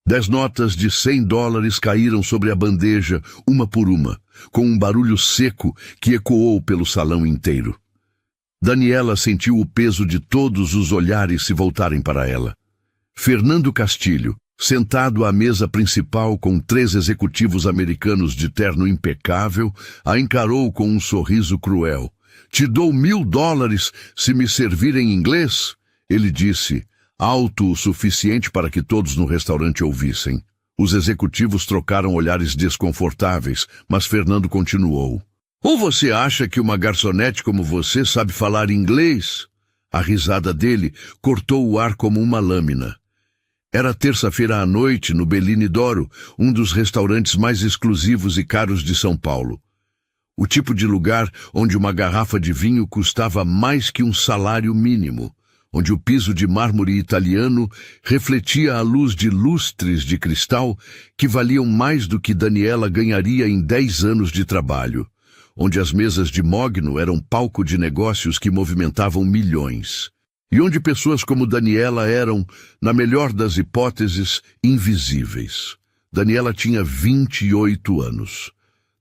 10 notas de $100 caíram sobre a bandeja, uma por uma, com um barulho seco que ecoou pelo salão inteiro. Daniela sentiu o peso de todos os olhares se voltarem para ela. Fernando Castilho, sentado à mesa principal com 3 executivos americanos de terno impecável, a encarou com um sorriso cruel. "Te dou $1.000 se me servir em inglês?" Ele disse, alto o suficiente para que todos no restaurante ouvissem. Os executivos trocaram olhares desconfortáveis, mas Fernando continuou. "Ou você acha que uma garçonete como você sabe falar inglês?" A risada dele cortou o ar como uma lâmina. Era terça-feira à noite no Bellini d'Oro, um dos restaurantes mais exclusivos e caros de São Paulo. O tipo de lugar onde uma garrafa de vinho custava mais que um salário mínimo, onde o piso de mármore italiano refletia a luz de lustres de cristal que valiam mais do que Daniela ganharia em 10 anos de trabalho, onde as mesas de mogno eram palco de negócios que movimentavam milhões, e onde pessoas como Daniela eram, na melhor das hipóteses, invisíveis. Daniela tinha 28 anos.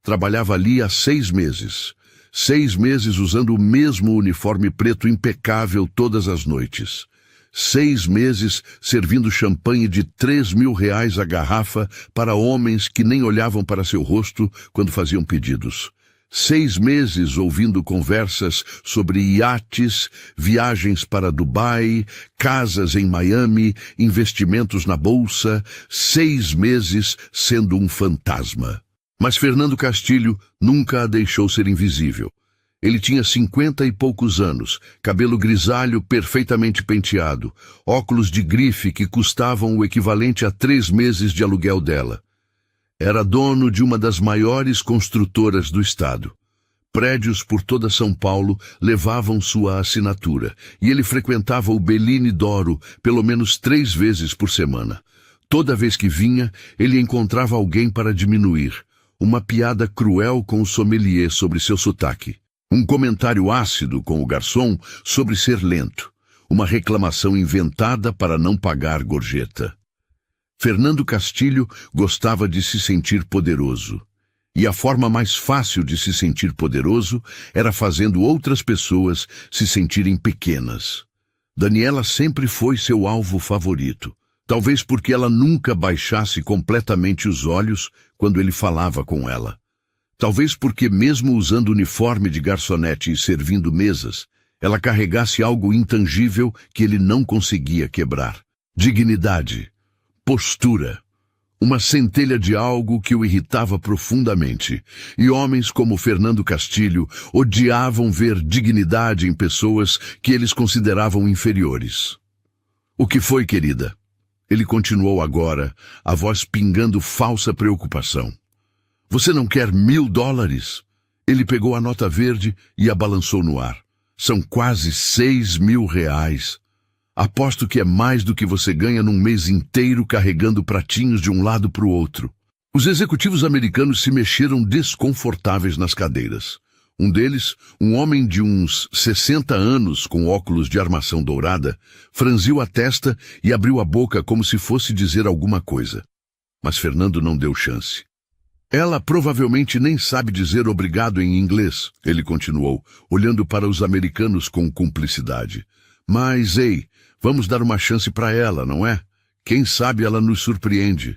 Trabalhava ali há 6 meses. 6 meses usando o mesmo uniforme preto impecável todas as noites. 6 meses servindo champanhe de R$3.000 a garrafa para homens que nem olhavam para seu rosto quando faziam pedidos. 6 meses ouvindo conversas sobre iates, viagens para Dubai, casas em Miami, investimentos na bolsa. 6 meses sendo um fantasma. Mas Fernando Castilho nunca a deixou ser invisível. Ele tinha 50 e poucos anos, cabelo grisalho perfeitamente penteado, óculos de grife que custavam o equivalente a 3 meses de aluguel dela. Era dono de uma das maiores construtoras do estado. Prédios por toda São Paulo levavam sua assinatura, e ele frequentava o Bellini d'Oro pelo menos 3 vezes por semana. Toda vez que vinha, ele encontrava alguém para diminuir. Uma piada cruel com o sommelier sobre seu sotaque. Um comentário ácido com o garçom sobre ser lento. Uma reclamação inventada para não pagar gorjeta. Fernando Castilho gostava de se sentir poderoso. E a forma mais fácil de se sentir poderoso era fazendo outras pessoas se sentirem pequenas. Daniela sempre foi seu alvo favorito. Talvez porque ela nunca baixasse completamente os olhos quando ele falava com ela. Talvez porque, mesmo usando uniforme de garçonete e servindo mesas, ela carregasse algo intangível que ele não conseguia quebrar. Dignidade, postura, uma centelha de algo que o irritava profundamente. E homens como Fernando Castilho odiavam ver dignidade em pessoas que eles consideravam inferiores. "O que foi, querida?" Ele continuou agora, a voz pingando falsa preocupação. "Você não quer $1.000? Ele pegou a nota verde e a balançou no ar. "São quase R$6.000. Aposto que é mais do que você ganha num mês inteiro carregando pratinhos de um lado para o outro." Os executivos americanos se mexeram desconfortáveis nas cadeiras. Um deles, um homem de uns 60 anos com óculos de armação dourada, franziu a testa e abriu a boca como se fosse dizer alguma coisa. Mas Fernando não deu chance. "Ela provavelmente nem sabe dizer obrigado em inglês", ele continuou, olhando para os americanos com cumplicidade. "Mas, ei, vamos dar uma chance para ela, não é? Quem sabe ela nos surpreende."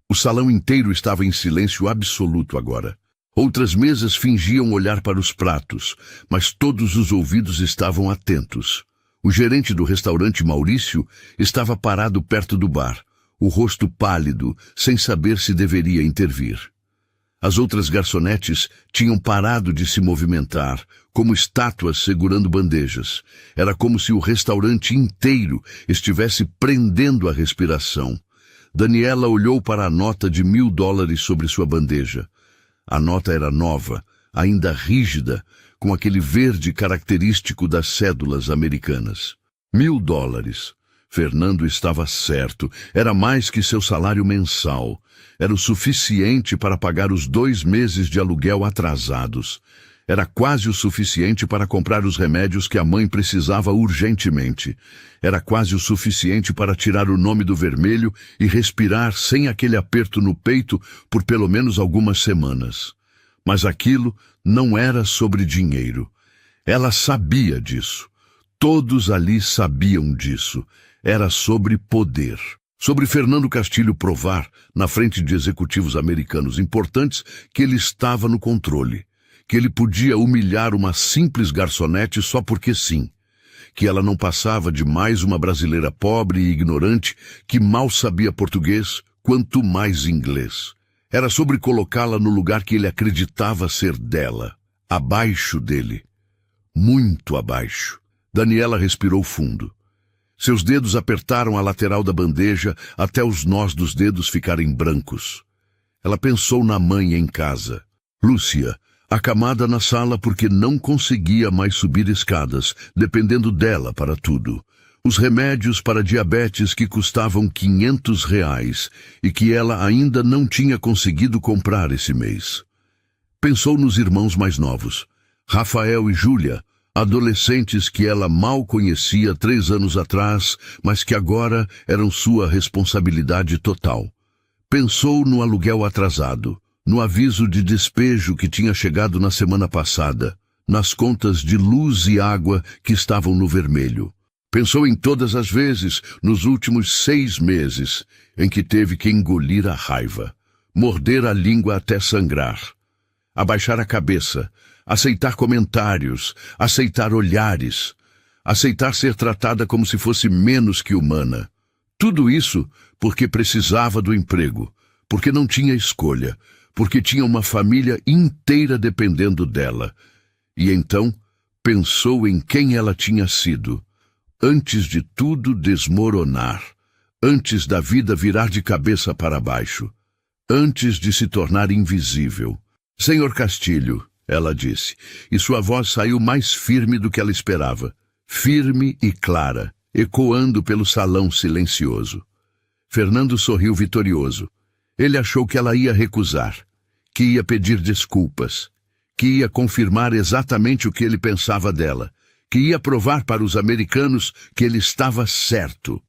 O salão inteiro estava em silêncio absoluto agora. Outras mesas fingiam olhar para os pratos, mas todos os ouvidos estavam atentos. O gerente do restaurante, Maurício, estava parado perto do bar, o rosto pálido, sem saber se deveria intervir. As outras garçonetes tinham parado de se movimentar, como estátuas segurando bandejas. Era como se o restaurante inteiro estivesse prendendo a respiração. Daniela olhou para a nota de $1.000 sobre sua bandeja. A nota era nova, ainda rígida, com aquele verde característico das cédulas americanas. $1.000. Fernando estava certo. Era mais que seu salário mensal. Era o suficiente para pagar os 2 meses de aluguel atrasados. Era quase o suficiente para comprar os remédios que a mãe precisava urgentemente. Era quase o suficiente para tirar o nome do vermelho e respirar sem aquele aperto no peito por pelo menos algumas semanas. Mas aquilo não era sobre dinheiro. Ela sabia disso. Todos ali sabiam disso. Era sobre poder. Sobre Fernando Castilho provar, na frente de executivos americanos importantes, que ele estava no controle. Que ele podia humilhar uma simples garçonete só porque sim. Que ela não passava de mais uma brasileira pobre e ignorante que mal sabia português, quanto mais inglês. Era sobre colocá-la no lugar que ele acreditava ser dela, abaixo dele. Muito abaixo. Daniela respirou fundo. Seus dedos apertaram a lateral da bandeja até os nós dos dedos ficarem brancos. Ela pensou na mãe em casa. Lúcia, acamada na sala porque não conseguia mais subir escadas, dependendo dela para tudo. Os remédios para diabetes que custavam R$ 500 e que ela ainda não tinha conseguido comprar esse mês. Pensou nos irmãos mais novos, Rafael e Júlia, adolescentes que ela mal conhecia 3 anos atrás, mas que agora eram sua responsabilidade total. Pensou no aluguel atrasado, no aviso de despejo que tinha chegado na semana passada, nas contas de luz e água que estavam no vermelho. Pensou em todas as vezes, nos últimos 6 meses, em que teve que engolir a raiva, morder a língua até sangrar, abaixar a cabeça, aceitar comentários, aceitar olhares, aceitar ser tratada como se fosse menos que humana. Tudo isso porque precisava do emprego, porque não tinha escolha, porque tinha uma família inteira dependendo dela. E então pensou em quem ela tinha sido, antes de tudo desmoronar, antes da vida virar de cabeça para baixo, antes de se tornar invisível. Senhor Castilho, ela disse, e sua voz saiu mais firme do que ela esperava, firme e clara, ecoando pelo salão silencioso. Fernando sorriu vitorioso. Ele achou que ela ia recusar, que ia pedir desculpas, que ia confirmar exatamente o que ele pensava dela, que ia provar para os americanos que ele estava certo.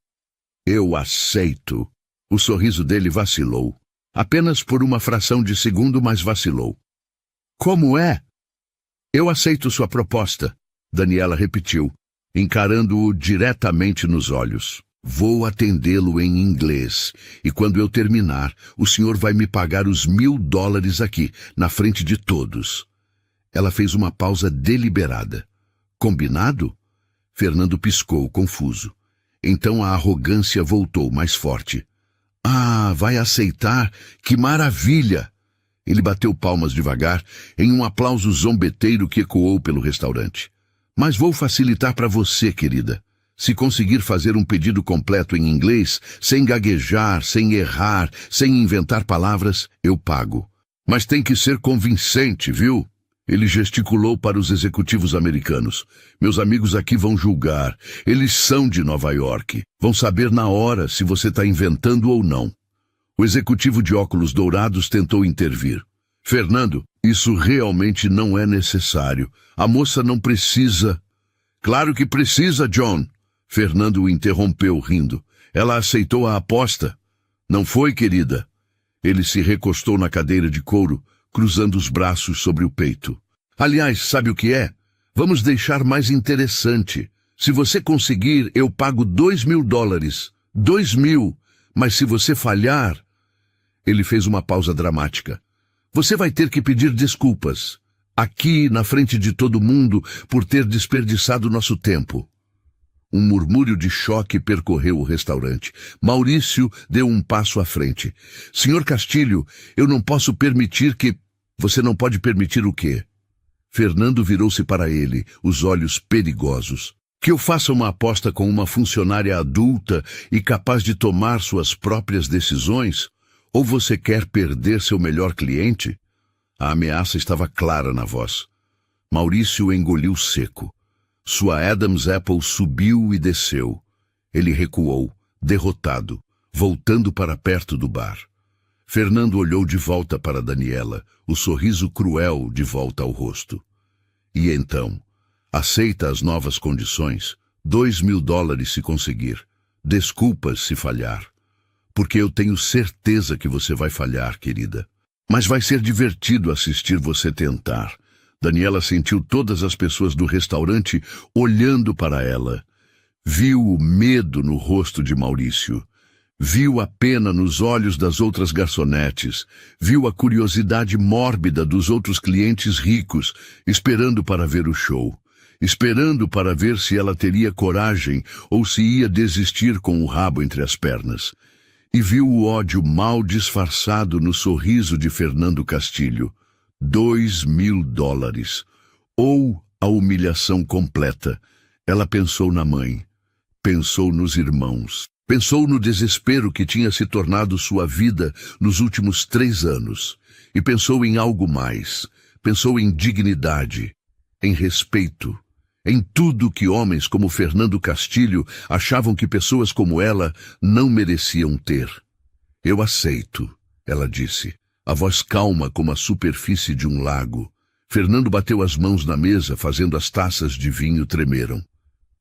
Eu aceito. O sorriso dele vacilou. Apenas por uma fração de segundo, mas vacilou. Como é? Eu aceito sua proposta, Daniela repetiu, encarando-o diretamente nos olhos. Vou atendê-lo em inglês, e quando eu terminar, o senhor vai me pagar os $1.000 aqui, na frente de todos. Ela fez uma pausa deliberada. Combinado? Fernando piscou, confuso. Então a arrogância voltou mais forte. Ah, vai aceitar? Que maravilha! Ele bateu palmas devagar, em um aplauso zombeteiro que ecoou pelo restaurante. Mas vou facilitar para você, querida. Se conseguir fazer um pedido completo em inglês, sem gaguejar, sem errar, sem inventar palavras, eu pago. Mas tem que ser convincente, viu? Ele gesticulou para os executivos americanos. Meus amigos aqui vão julgar. Eles são de Nova York. Vão saber na hora se você está inventando ou não. O executivo de óculos dourados tentou intervir. Fernando, isso realmente não é necessário. A moça não precisa. Claro que precisa, John. Fernando o interrompeu, rindo. Ela aceitou a aposta. Não foi, querida? Ele se recostou na cadeira de couro, cruzando os braços sobre o peito. Aliás, sabe o que é? Vamos deixar mais interessante. Se você conseguir, eu pago $2.000. 2.000. Mas se você falhar... Ele fez uma pausa dramática. Você vai ter que pedir desculpas. Aqui, na frente de todo mundo, por ter desperdiçado nosso tempo. Um murmúrio de choque percorreu o restaurante. Maurício deu um passo à frente. Senhor Castilho, eu não posso permitir que... Você não pode permitir o quê? Fernando virou-se para ele, os olhos perigosos. Que eu faça uma aposta com uma funcionária adulta e capaz de tomar suas próprias decisões? Ou você quer perder seu melhor cliente? A ameaça estava clara na voz. Maurício engoliu seco. Sua Adam's Apple subiu e desceu. Ele recuou, derrotado, voltando para perto do bar. Fernando olhou de volta para Daniela, o sorriso cruel de volta ao rosto. E então, aceita as novas condições, $2.000 se conseguir, desculpas se falhar. Porque eu tenho certeza que você vai falhar, querida. Mas vai ser divertido assistir você tentar. Daniela sentiu todas as pessoas do restaurante olhando para ela. Viu o medo no rosto de Maurício. Viu a pena nos olhos das outras garçonetes. Viu a curiosidade mórbida dos outros clientes ricos, esperando para ver o show. Esperando para ver se ela teria coragem ou se ia desistir com o rabo entre as pernas. E viu o ódio mal disfarçado no sorriso de Fernando Castilho. $2.000. Ou a humilhação completa. Ela pensou na mãe. Pensou nos irmãos. Pensou no desespero que tinha se tornado sua vida nos últimos 3 anos. E pensou em algo mais. Pensou em dignidade, em respeito, em tudo que homens como Fernando Castilho achavam que pessoas como ela não mereciam ter. Eu aceito, ela disse, a voz calma como a superfície de um lago. Fernando bateu as mãos na mesa, fazendo as taças de vinho tremeram.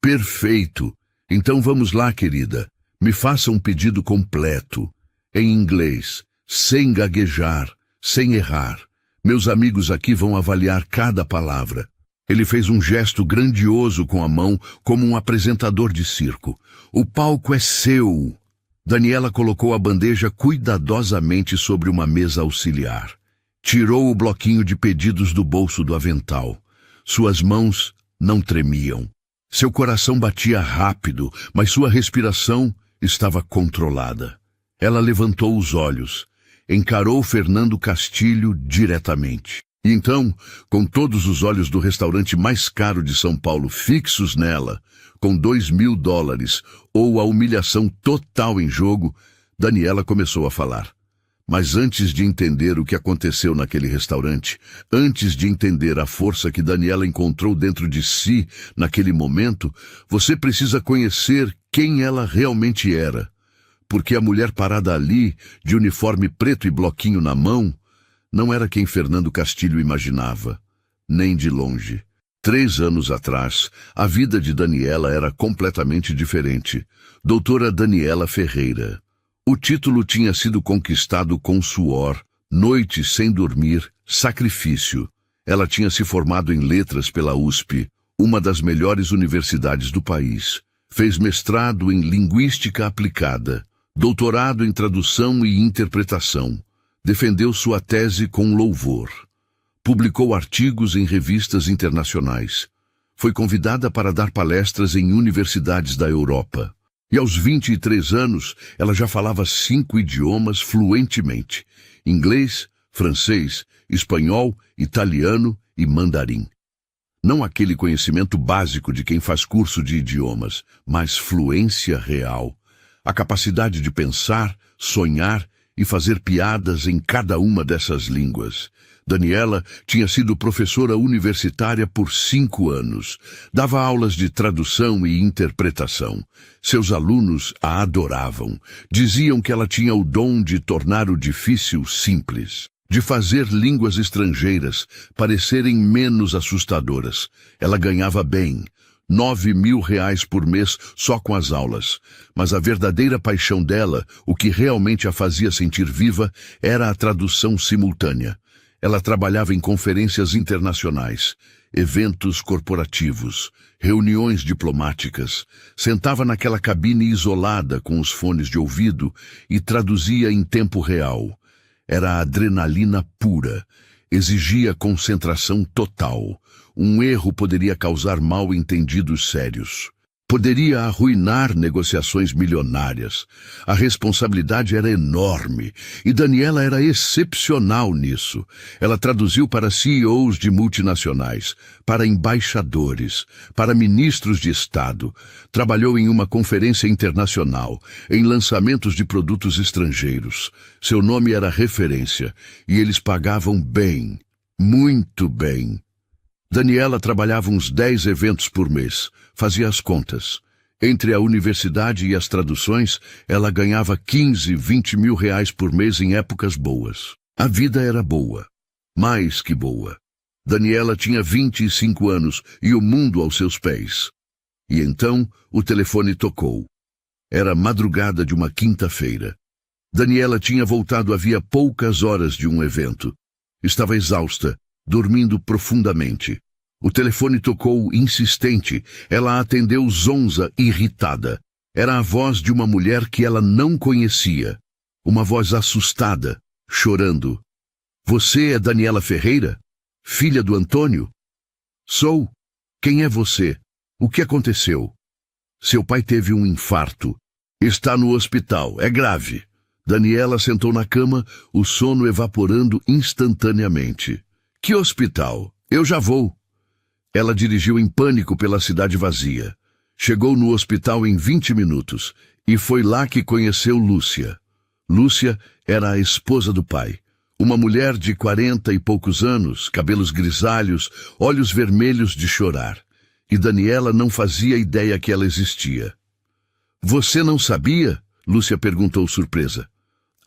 Perfeito! Então vamos lá, querida. Me faça um pedido completo, em inglês, sem gaguejar, sem errar. Meus amigos aqui vão avaliar cada palavra. Ele fez um gesto grandioso com a mão, como um apresentador de circo. O palco é seu. Daniela colocou a bandeja cuidadosamente sobre uma mesa auxiliar. Tirou o bloquinho de pedidos do bolso do avental. Suas mãos não tremiam. Seu coração batia rápido, mas sua respiração estava controlada. Ela levantou os olhos, encarou Fernando Castilho diretamente. E então, com todos os olhos do restaurante mais caro de São Paulo fixos nela, com $2.000 ou a humilhação total em jogo, Daniela começou a falar. Mas antes de entender o que aconteceu naquele restaurante, antes de entender a força que Daniela encontrou dentro de si naquele momento, você precisa conhecer quem ela realmente era. Porque a mulher parada ali, de uniforme preto e bloquinho na mão, não era quem Fernando Castilho imaginava, nem de longe. 3 anos atrás, a vida de Daniela era completamente diferente. Doutora Daniela Ferreira. O título tinha sido conquistado com suor, noites sem dormir, sacrifício. Ela tinha se formado em letras pela USP, uma das melhores universidades do país. Fez mestrado em linguística aplicada, doutorado em tradução e interpretação. Defendeu sua tese com louvor. Publicou artigos em revistas internacionais. Foi convidada para dar palestras em universidades da Europa. E aos 23 anos, ela já falava 5 idiomas fluentemente: inglês, francês, espanhol, italiano e mandarim. Não aquele conhecimento básico de quem faz curso de idiomas, mas fluência real. A capacidade de pensar, sonhar e fazer piadas em cada uma dessas línguas. Daniela tinha sido professora universitária por 5 anos. Dava aulas de tradução e interpretação. Seus alunos a adoravam. Diziam que ela tinha o dom de tornar o difícil simples, de fazer línguas estrangeiras parecerem menos assustadoras. Ela ganhava bem. R$9.000 por mês só com as aulas. Mas a verdadeira paixão dela, o que realmente a fazia sentir viva, era a tradução simultânea. Ela trabalhava em conferências internacionais, eventos corporativos, reuniões diplomáticas. Sentava naquela cabine isolada com os fones de ouvido e traduzia em tempo real. Era adrenalina pura. Exigia concentração total. Um erro poderia causar mal-entendidos sérios. Poderia arruinar negociações milionárias. A responsabilidade era enorme, e Daniela era excepcional nisso. Ela traduziu para CEOs de multinacionais, para embaixadores, para ministros de Estado. Trabalhou em uma conferência internacional, em lançamentos de produtos estrangeiros. Seu nome era referência, e eles pagavam bem, muito bem. Daniela trabalhava uns 10 eventos por mês, fazia as contas. Entre a universidade e as traduções, ela ganhava 15, 20 mil reais por mês em épocas boas. A vida era boa, mais que boa. Daniela tinha 25 anos e o mundo aos seus pés. E então o telefone tocou. Era madrugada de uma quinta-feira. Daniela tinha voltado havia poucas horas de um evento. Estava exausta, dormindo profundamente. O telefone tocou insistente. Ela atendeu zonza, irritada. Era a voz de uma mulher que ela não conhecia. Uma voz assustada, chorando. Você é Daniela Ferreira? Filha do Antônio? Sou. Quem é você? O que aconteceu? Seu pai teve um infarto. Está no hospital. É grave. Daniela sentou na cama, o sono evaporando instantaneamente. Que hospital? Eu já vou. Ela dirigiu em pânico pela cidade vazia. Chegou no hospital em 20 minutos e foi lá que conheceu Lúcia. Lúcia era a esposa do pai. Uma mulher de 40 e poucos anos, cabelos grisalhos, olhos vermelhos de chorar. E Daniela não fazia ideia que ela existia. Você não sabia? Lúcia perguntou surpresa.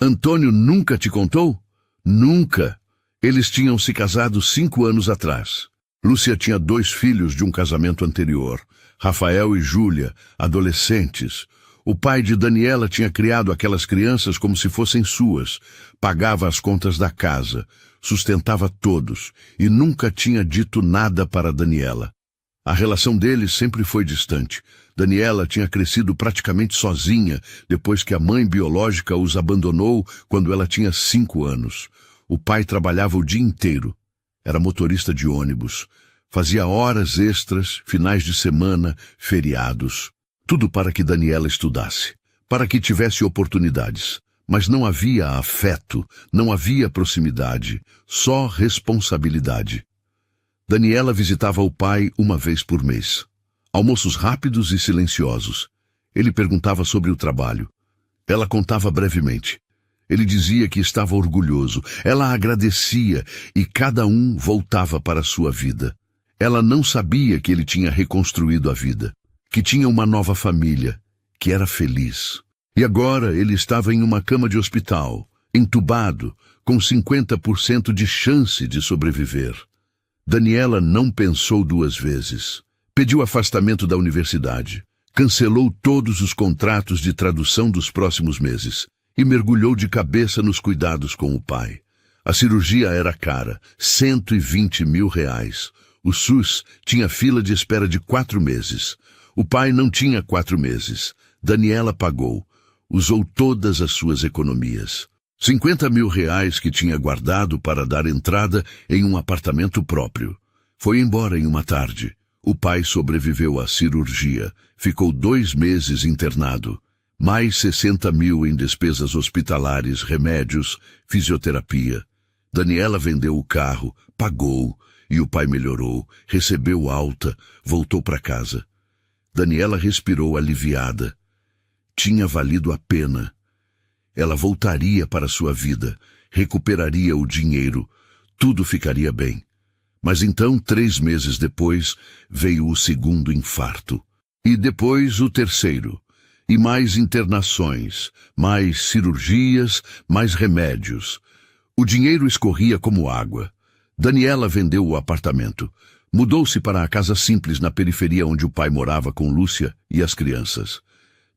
Antônio nunca te contou? Nunca. Eles tinham se casado 5 anos atrás. Lúcia tinha 2 filhos de um casamento anterior, Rafael e Júlia, adolescentes. O pai de Daniela tinha criado aquelas crianças como se fossem suas, pagava as contas da casa, sustentava todos e nunca tinha dito nada para Daniela. A relação deles sempre foi distante. Daniela tinha crescido praticamente sozinha depois que a mãe biológica os abandonou quando ela tinha 5 anos. O pai trabalhava o dia inteiro. Era motorista de ônibus. Fazia horas extras, finais de semana, feriados. Tudo para que Daniela estudasse, para que tivesse oportunidades. Mas não havia afeto, não havia proximidade, só responsabilidade. Daniela visitava o pai uma vez por mês. Almoços rápidos e silenciosos. Ele perguntava sobre o trabalho. Ela contava brevemente. Ele dizia que estava orgulhoso. Ela agradecia e cada um voltava para a sua vida. Ela não sabia que ele tinha reconstruído a vida, que tinha uma nova família, que era feliz. E agora ele estava em uma cama de hospital, entubado, com 50% de chance de sobreviver. Daniela não pensou 2 vezes. Pediu afastamento da universidade, cancelou todos os contratos de tradução dos próximos meses e mergulhou de cabeça nos cuidados com o pai. A cirurgia era cara, R$120 mil. O SUS tinha fila de espera de 4 meses. O pai não tinha 4 meses. Daniela pagou. Usou todas as suas economias. R$50 mil que tinha guardado para dar entrada em um apartamento próprio. Foi embora em uma tarde. O pai sobreviveu à cirurgia. Ficou 2 meses internado. Mais 60 mil em despesas hospitalares, remédios, fisioterapia. Daniela vendeu o carro, pagou, e o pai melhorou, recebeu alta, voltou para casa. Daniela respirou aliviada. Tinha valido a pena. Ela voltaria para sua vida, recuperaria o dinheiro, tudo ficaria bem. Mas então, 3 meses depois, veio o segundo infarto. E depois o terceiro. E mais internações, mais cirurgias, mais remédios. O dinheiro escorria como água. Daniela vendeu o apartamento. Mudou-se para a casa simples na periferia onde o pai morava com Lúcia e as crianças.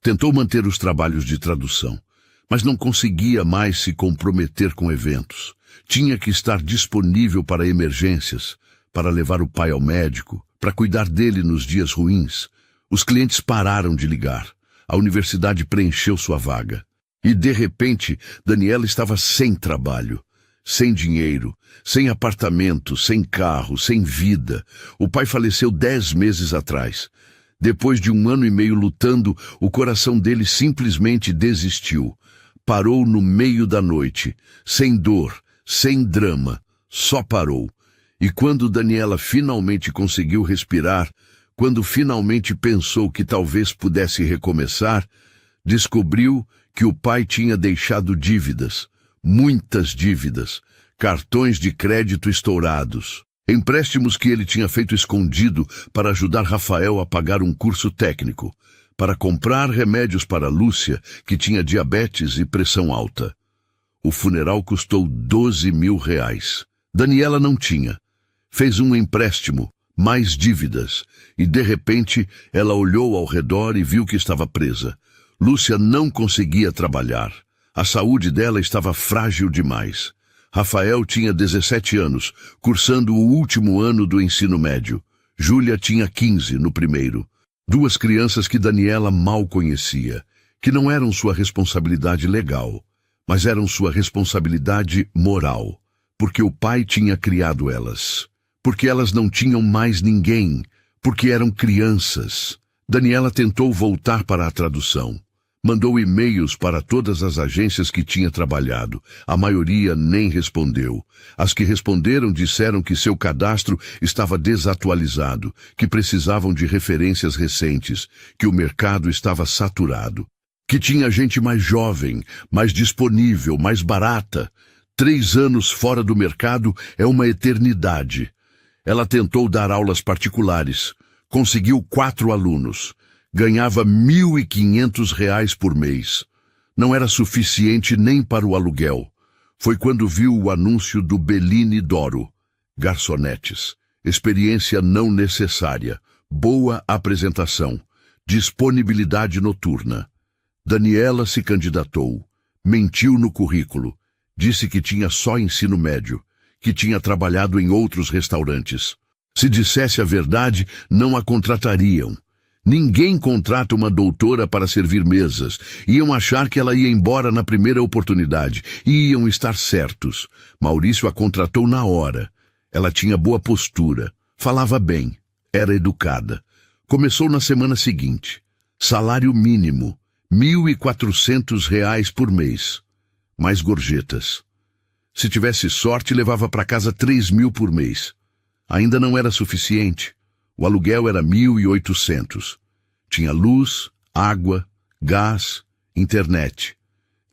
Tentou manter os trabalhos de tradução, mas não conseguia mais se comprometer com eventos. Tinha que estar disponível para emergências, para levar o pai ao médico, para cuidar dele nos dias ruins. Os clientes pararam de ligar. A universidade preencheu sua vaga. E, de repente, Daniela estava sem trabalho, sem dinheiro, sem apartamento, sem carro, sem vida. O pai faleceu 10 meses atrás. Depois de 1 ano e meio lutando, o coração dele simplesmente desistiu. Parou no meio da noite, sem dor, sem drama, só parou. E quando Daniela finalmente conseguiu respirar, quando finalmente pensou que talvez pudesse recomeçar, descobriu que o pai tinha deixado dívidas, muitas dívidas, cartões de crédito estourados, empréstimos que ele tinha feito escondido para ajudar Rafael a pagar um curso técnico, para comprar remédios para Lúcia, que tinha diabetes e pressão alta. O funeral custou R$12 mil. Daniela não tinha. Fez um empréstimo, mais dívidas, e de repente ela olhou ao redor e viu que estava presa. Lúcia não conseguia trabalhar. A saúde dela estava frágil demais. Rafael tinha 17 anos, cursando o último ano do ensino médio. Júlia tinha 15 no primeiro. Duas crianças que Daniela mal conhecia, que não eram sua responsabilidade legal, mas eram sua responsabilidade moral, porque o pai tinha criado elas, porque elas não tinham mais ninguém, porque eram crianças. Daniela tentou voltar para a tradução. Mandou e-mails para todas as agências que tinha trabalhado. A maioria nem respondeu. As que responderam disseram que seu cadastro estava desatualizado, que precisavam de referências recentes, que o mercado estava saturado, que tinha gente mais jovem, mais disponível, mais barata. 3 anos fora do mercado é uma eternidade. Ela tentou dar aulas particulares. Conseguiu 4 alunos. Ganhava R$ 1.500 por mês. Não era suficiente nem para o aluguel. Foi quando viu o anúncio do Bellini Doro. Garçonetes. Experiência não necessária. Boa apresentação. Disponibilidade noturna. Daniela se candidatou. Mentiu no currículo. Disse que tinha só ensino médio. Que tinha trabalhado em outros restaurantes. Se dissesse a verdade, não a contratariam. Ninguém contrata uma doutora para servir mesas. Iam achar que ela ia embora na primeira oportunidade. E iam estar certos. Maurício a contratou na hora. Ela tinha boa postura. Falava bem. Era educada. Começou na semana seguinte. Salário mínimo. R$ 1.400 por mês. Mais gorjetas. Se tivesse sorte, levava para casa 3.000 por mês. Ainda não era suficiente. O aluguel era 1.800. Tinha luz, água, gás, internet.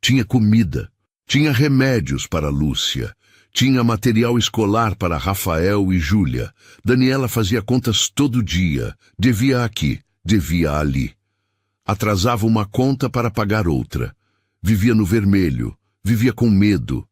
Tinha comida. Tinha remédios para Lúcia. Tinha material escolar para Rafael e Júlia. Daniela fazia contas todo dia. Devia aqui, devia ali. Atrasava uma conta para pagar outra. Vivia no vermelho. Vivia com medo.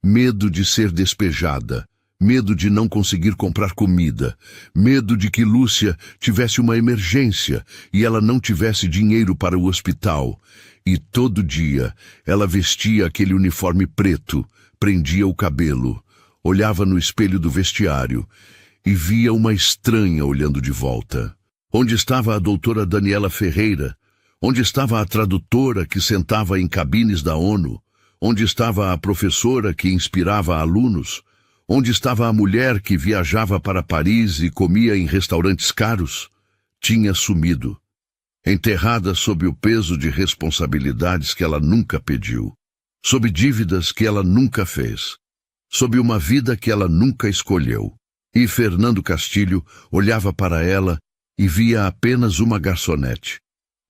Medo de ser despejada. Medo de não conseguir comprar comida, medo de que Lúcia tivesse uma emergência e ela não tivesse dinheiro para o hospital. E todo dia ela vestia aquele uniforme preto, prendia o cabelo, olhava no espelho do vestiário e via uma estranha olhando de volta. Onde estava a doutora Daniela Ferreira? Onde estava a tradutora que sentava em cabines da ONU? Onde estava a professora que inspirava alunos? Onde estava a mulher que viajava para Paris e comia em restaurantes caros? Tinha sumido, enterrada sob o peso de responsabilidades que ela nunca pediu, sob dívidas que ela nunca fez, sob uma vida que ela nunca escolheu. E Fernando Castilho olhava para ela e via apenas uma garçonete,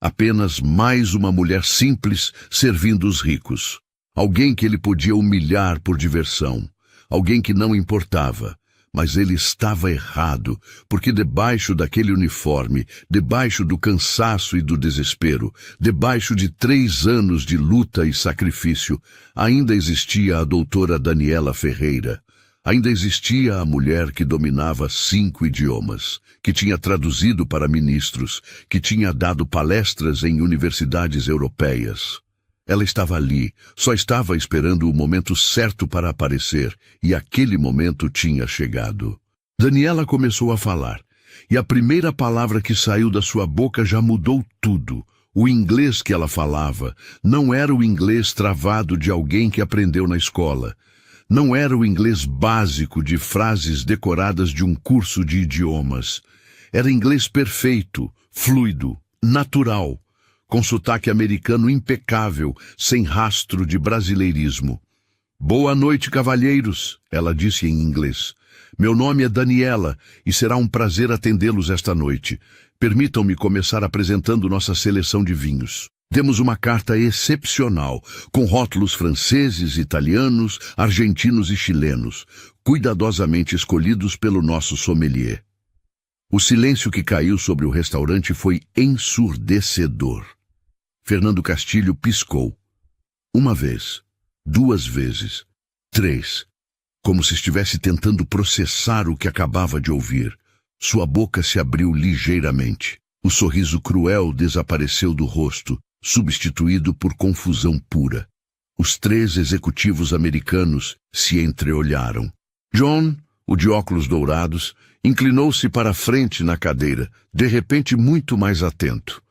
apenas mais uma mulher simples servindo os ricos, alguém que ele podia humilhar por diversão. Alguém que não importava, mas ele estava errado, porque debaixo daquele uniforme, debaixo do cansaço e do desespero, debaixo de 3 anos de luta e sacrifício, ainda existia a doutora Daniela Ferreira. Ainda existia a mulher que dominava 5 idiomas, que tinha traduzido para ministros, que tinha dado palestras em universidades europeias. Ela estava ali, só estava esperando o momento certo para aparecer, e aquele momento tinha chegado. Daniela começou a falar, e a primeira palavra que saiu da sua boca já mudou tudo. O inglês que ela falava não era o inglês travado de alguém que aprendeu na escola. Não era o inglês básico de frases decoradas de um curso de idiomas. Era inglês perfeito, fluido, natural, com sotaque americano impecável, sem rastro de brasileirismo. "Boa noite, cavalheiros", ela disse em inglês. "Meu nome é Daniela e será um prazer atendê-los esta noite. Permitam-me começar apresentando nossa seleção de vinhos. Temos uma carta excepcional, com rótulos franceses, italianos, argentinos e chilenos, cuidadosamente escolhidos pelo nosso sommelier." O silêncio que caiu sobre o restaurante foi ensurdecedor. Fernando Castilho piscou. 1 vez, 2 vezes, 3. como se estivesse tentando processar o que acabava de ouvir. Sua boca se abriu ligeiramente. O sorriso cruel desapareceu do rosto, substituído por confusão pura. Os 3 executivos americanos se entreolharam. John, o de óculos dourados, inclinou-se para a frente na cadeira, de repente muito mais atento.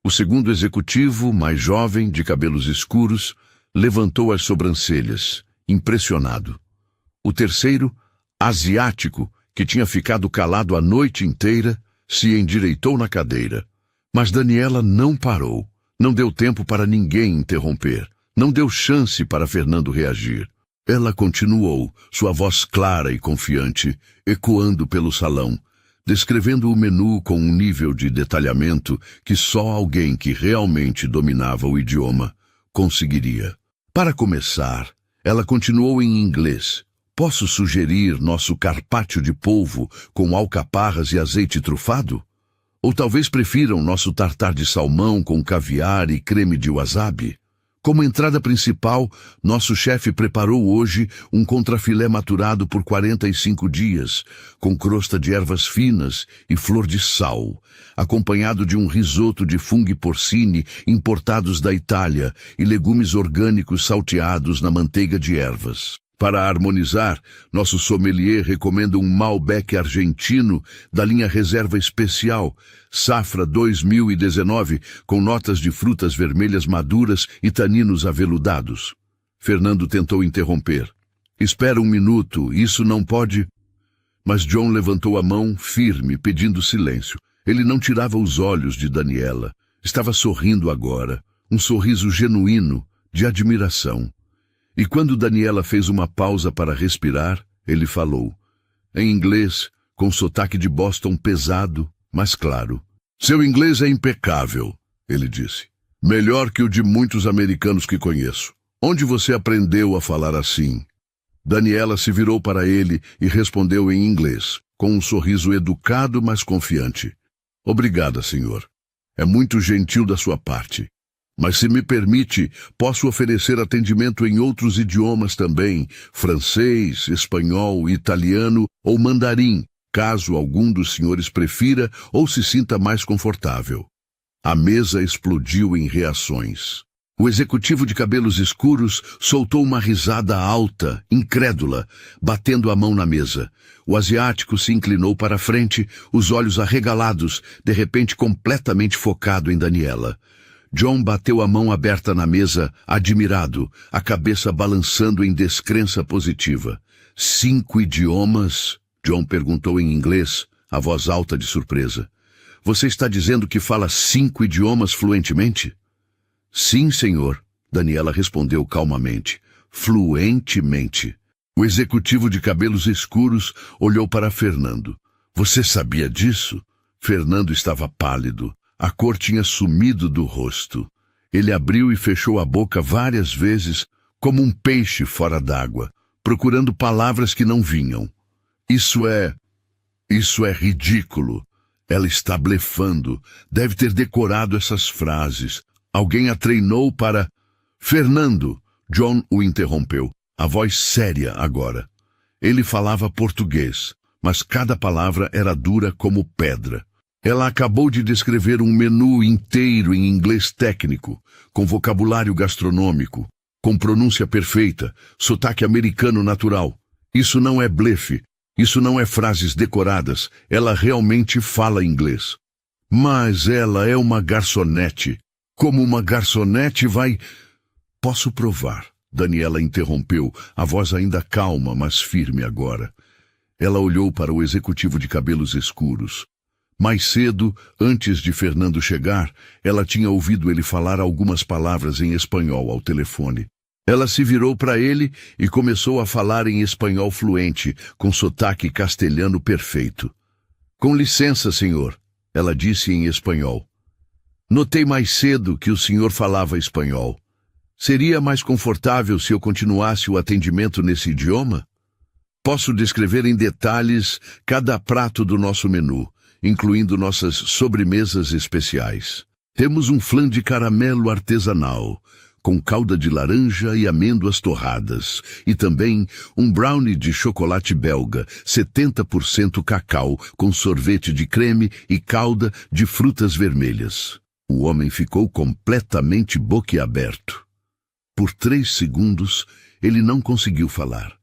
O segundo executivo, mais jovem, de cabelos escuros, levantou as sobrancelhas, impressionado. O terceiro, asiático, que tinha ficado calado a noite inteira, se endireitou na cadeira. Mas Daniela não parou. Não deu tempo para ninguém interromper. Não deu chance para Fernando reagir. Ela continuou, sua voz clara e confiante, ecoando pelo salão, descrevendo o menu com um nível de detalhamento que só alguém que realmente dominava o idioma conseguiria. Para começar, ela continuou em inglês. Posso sugerir nosso carpaccio de polvo com alcaparras e azeite trufado? Ou talvez prefiram nosso tartar de salmão com caviar e creme de wasabi? Como entrada principal, nosso chefe preparou hoje um contrafilé maturado por 45 dias, com crosta de ervas finas e flor de sal, acompanhado de um risoto de funghi porcini importados da Itália e legumes orgânicos salteados na manteiga de ervas. Para harmonizar, nosso sommelier recomenda um Malbec argentino da linha Reserva Especial, safra 2019, com notas de frutas vermelhas maduras e taninos aveludados. Fernando tentou interromper. Espera um minuto, isso não pode... Mas John levantou a mão, firme, pedindo silêncio. Ele não tirava os olhos de Daniela. Estava sorrindo agora, um sorriso genuíno, de admiração. E quando Daniela fez uma pausa para respirar, ele falou, em inglês, com sotaque de Boston pesado, mas claro. Seu inglês é impecável, ele disse. Melhor que o de muitos americanos que conheço. Onde você aprendeu a falar assim? Daniela se virou para ele e respondeu em inglês, com um sorriso educado, mas confiante. Obrigada, senhor. É muito gentil da sua parte. Mas se me permite, posso oferecer atendimento em outros idiomas também, francês, espanhol, italiano ou mandarim, caso algum dos senhores prefira ou se sinta mais confortável. A mesa explodiu em reações. O executivo de cabelos escuros soltou uma risada alta, incrédula, batendo a mão na mesa. O asiático se inclinou para a frente, os olhos arregalados, de repente completamente focado em Daniela. John bateu a mão aberta na mesa, admirado, a cabeça balançando em descrença positiva. 5 idiomas? John perguntou em inglês, a voz alta de surpresa. Você está dizendo que fala 5 idiomas fluentemente? Sim, senhor, Daniela respondeu calmamente. Fluentemente. O executivo de cabelos escuros olhou para Fernando. Você sabia disso? Fernando estava pálido. A cor tinha sumido do rosto. Ele abriu e fechou a boca várias vezes, como um peixe fora d'água, procurando palavras que não vinham. Isso é ridículo. Ela está blefando. Deve ter decorado essas frases. Alguém a treinou para... Fernando! John o interrompeu, a voz séria agora. Ele falava português, mas cada palavra era dura como pedra. Ela acabou de descrever um menu inteiro em inglês técnico, com vocabulário gastronômico, com pronúncia perfeita, sotaque americano natural. Isso não é blefe, isso não é frases decoradas, ela realmente fala inglês. Mas ela é uma garçonete. Como uma garçonete vai... Posso provar, Daniela interrompeu, a voz ainda calma, mas firme agora. Ela olhou para o executivo de cabelos escuros. Mais cedo, antes de Fernando chegar, ela tinha ouvido ele falar algumas palavras em espanhol ao telefone. Ela se virou para ele e começou a falar em espanhol fluente, com sotaque castelhano perfeito. Com licença, senhor, ela disse em espanhol. Notei mais cedo que o senhor falava espanhol. Seria mais confortável se eu continuasse o atendimento nesse idioma? Posso descrever em detalhes cada prato do nosso menu, incluindo nossas sobremesas especiais. Temos um flan de caramelo artesanal, com calda de laranja e amêndoas torradas, e também um brownie de chocolate belga, 70% cacau, com sorvete de creme e calda de frutas vermelhas. O homem ficou completamente boquiaberto. Por 3 segundos, ele não conseguiu falar.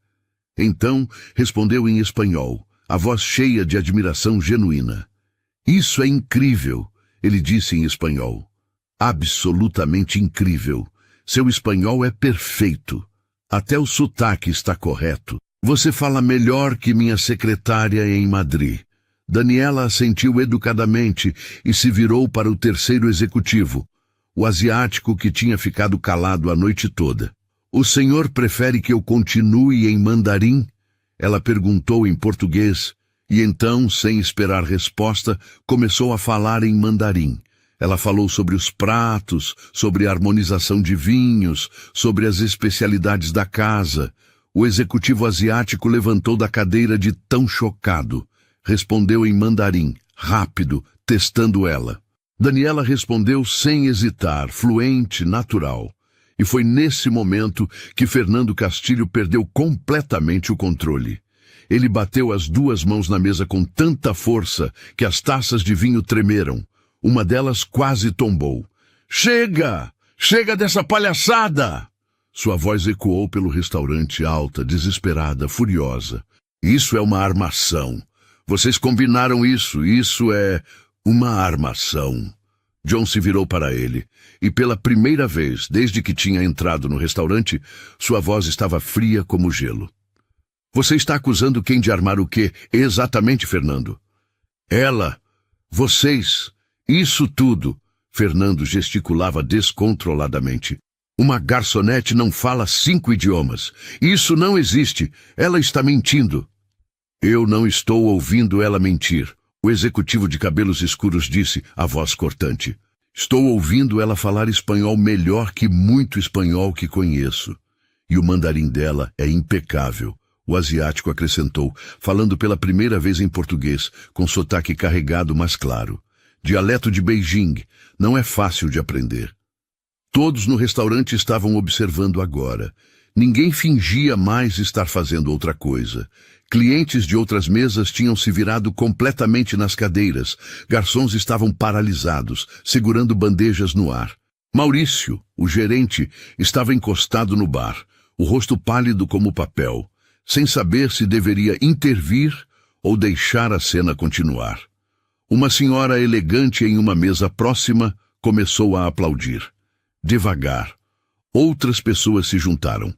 Então, respondeu em espanhol, a voz cheia de admiração genuína. Isso é incrível, ele disse em espanhol. Absolutamente incrível. Seu espanhol é perfeito. Até o sotaque está correto. Você fala melhor que minha secretária em Madrid. Daniela assentiu educadamente e se virou para o terceiro executivo, o asiático que tinha ficado calado a noite toda. O senhor prefere que eu continue em mandarim? Ela perguntou em português, e então, sem esperar resposta, começou a falar em mandarim. Ela falou sobre os pratos, sobre a harmonização de vinhos, sobre as especialidades da casa. O executivo asiático levantou da cadeira de tão chocado. Respondeu em mandarim, rápido, testando ela. Daniela respondeu sem hesitar, fluente, natural. E foi nesse momento que Fernando Castilho perdeu completamente o controle. Ele bateu as 2 mãos na mesa com tanta força que as taças de vinho tremeram. Uma delas quase tombou. Chega! Chega dessa palhaçada! Sua voz ecoou pelo restaurante alta, desesperada, furiosa. Isso é uma armação. Vocês combinaram isso. Isso é uma armação. John se virou para ele, e pela primeira vez, desde que tinha entrado no restaurante, sua voz estava fria como gelo. Você está acusando quem de armar o quê? Exatamente, Fernando. Ela, vocês, isso tudo. Fernando gesticulava descontroladamente. Uma garçonete não fala 5 idiomas. Isso não existe. Ela está mentindo. Eu não estou ouvindo ela mentir. O executivo de cabelos escuros disse, a voz cortante. Estou ouvindo ela falar espanhol melhor que muito espanhol que conheço. E o mandarim dela é impecável. O asiático acrescentou, falando pela primeira vez em português, com sotaque carregado, mas claro. Dialeto de Beijing, não é fácil de aprender. Todos no restaurante estavam observando agora. Ninguém fingia mais estar fazendo outra coisa. Clientes de outras mesas tinham se virado completamente nas cadeiras. Garçons estavam paralisados, segurando bandejas no ar. Maurício, o gerente, estava encostado no bar, o rosto pálido como papel, sem saber se deveria intervir ou deixar a cena continuar. Uma senhora elegante em uma mesa próxima começou a aplaudir. Devagar, outras pessoas se juntaram.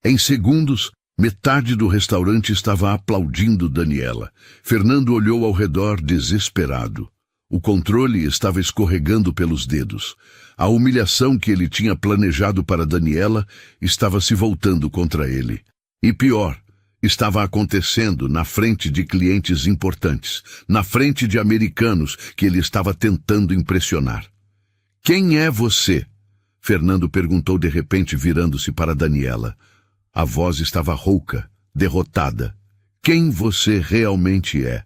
Em segundos, metade do restaurante estava aplaudindo Daniela. Fernando olhou ao redor desesperado. O controle estava escorregando pelos dedos. A humilhação que ele tinha planejado para Daniela estava se voltando contra ele. E pior, estava acontecendo na frente de clientes importantes, na frente de americanos que ele estava tentando impressionar. Quem é você? Fernando perguntou de repente, virando-se para Daniela. A voz estava rouca, derrotada. Quem você realmente é?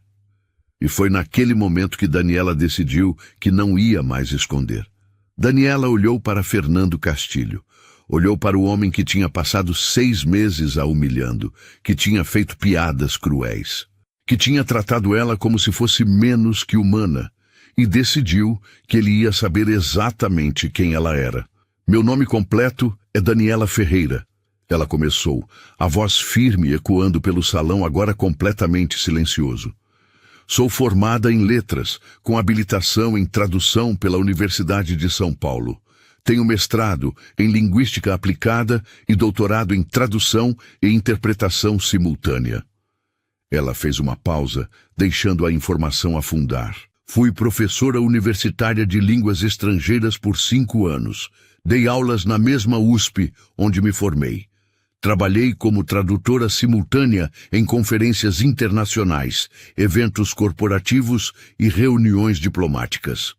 E foi naquele momento que Daniela decidiu que não ia mais esconder. Daniela olhou para Fernando Castilho. Olhou para o homem que tinha passado 6 meses a humilhando, que tinha feito piadas cruéis, que tinha tratado ela como se fosse menos que humana, e decidiu que ele ia saber exatamente quem ela era. Meu nome completo é Daniela Ferreira. Ela começou, a voz firme ecoando pelo salão agora completamente silencioso. Sou formada em letras, com habilitação em tradução pela Universidade de São Paulo. Tenho mestrado em linguística aplicada e doutorado em tradução e interpretação simultânea. Ela fez uma pausa, deixando a informação afundar. Fui professora universitária de línguas estrangeiras por 5 anos. Dei aulas na mesma USP, onde me formei. Trabalhei como tradutora simultânea em conferências internacionais, eventos corporativos e reuniões diplomáticas.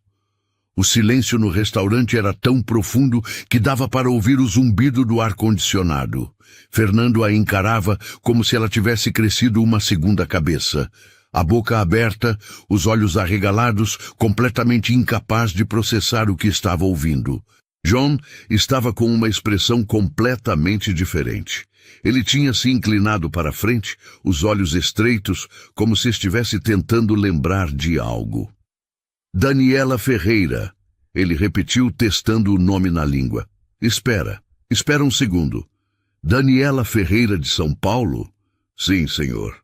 O silêncio no restaurante era tão profundo que dava para ouvir o zumbido do ar-condicionado. Fernando a encarava como se ela tivesse crescido uma segunda cabeça. A boca aberta, os olhos arregalados, completamente incapaz de processar o que estava ouvindo. John estava com uma expressão completamente diferente. Ele tinha se inclinado para a frente, os olhos estreitos, como se estivesse tentando lembrar de algo. Daniela Ferreira. Ele repetiu, testando o nome na língua. Espera um segundo. Daniela Ferreira de São Paulo? Sim, senhor.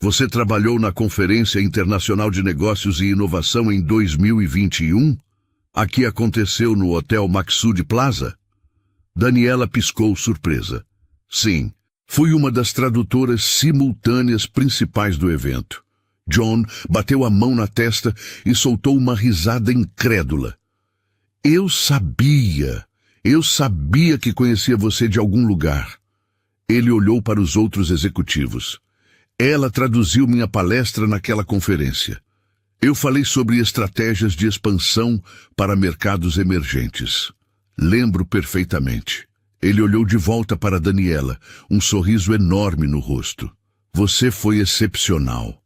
Você trabalhou na Conferência Internacional de Negócios e Inovação em 2021? A que aconteceu no Hotel Maxud Plaza? Daniela piscou surpresa. Sim, fui uma das tradutoras simultâneas principais do evento. John bateu a mão na testa e soltou uma risada incrédula. Eu sabia que conhecia você de algum lugar. Ele olhou para os outros executivos. Ela traduziu minha palestra naquela conferência. Eu falei sobre estratégias de expansão para mercados emergentes. Lembro perfeitamente. Ele olhou de volta para Daniela, um sorriso enorme no rosto. Você foi excepcional.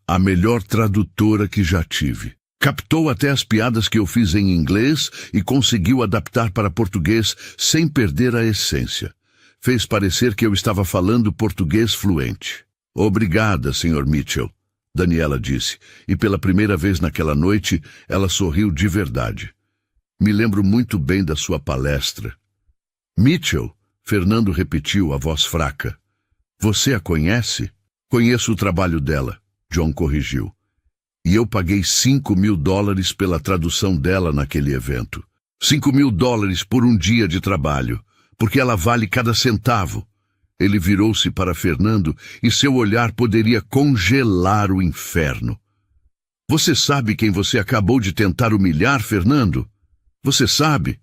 A melhor tradutora que já tive. Captou até as piadas que eu fiz em inglês e conseguiu adaptar para português sem perder a essência. Fez parecer que eu estava falando português fluente. Obrigada, Sr. Mitchell, Daniela disse, e pela primeira vez naquela noite ela sorriu de verdade. Me lembro muito bem da sua palestra. Mitchell, Fernando repetiu, a voz fraca. Você a conhece? Conheço o trabalho dela, John corrigiu. E eu paguei $5.000 pela tradução dela naquele evento. $5.000 por um dia de trabalho, porque ela vale cada centavo. Ele virou-se para Fernando e seu olhar poderia congelar o inferno. Você sabe quem você acabou de tentar humilhar, Fernando? Você sabe?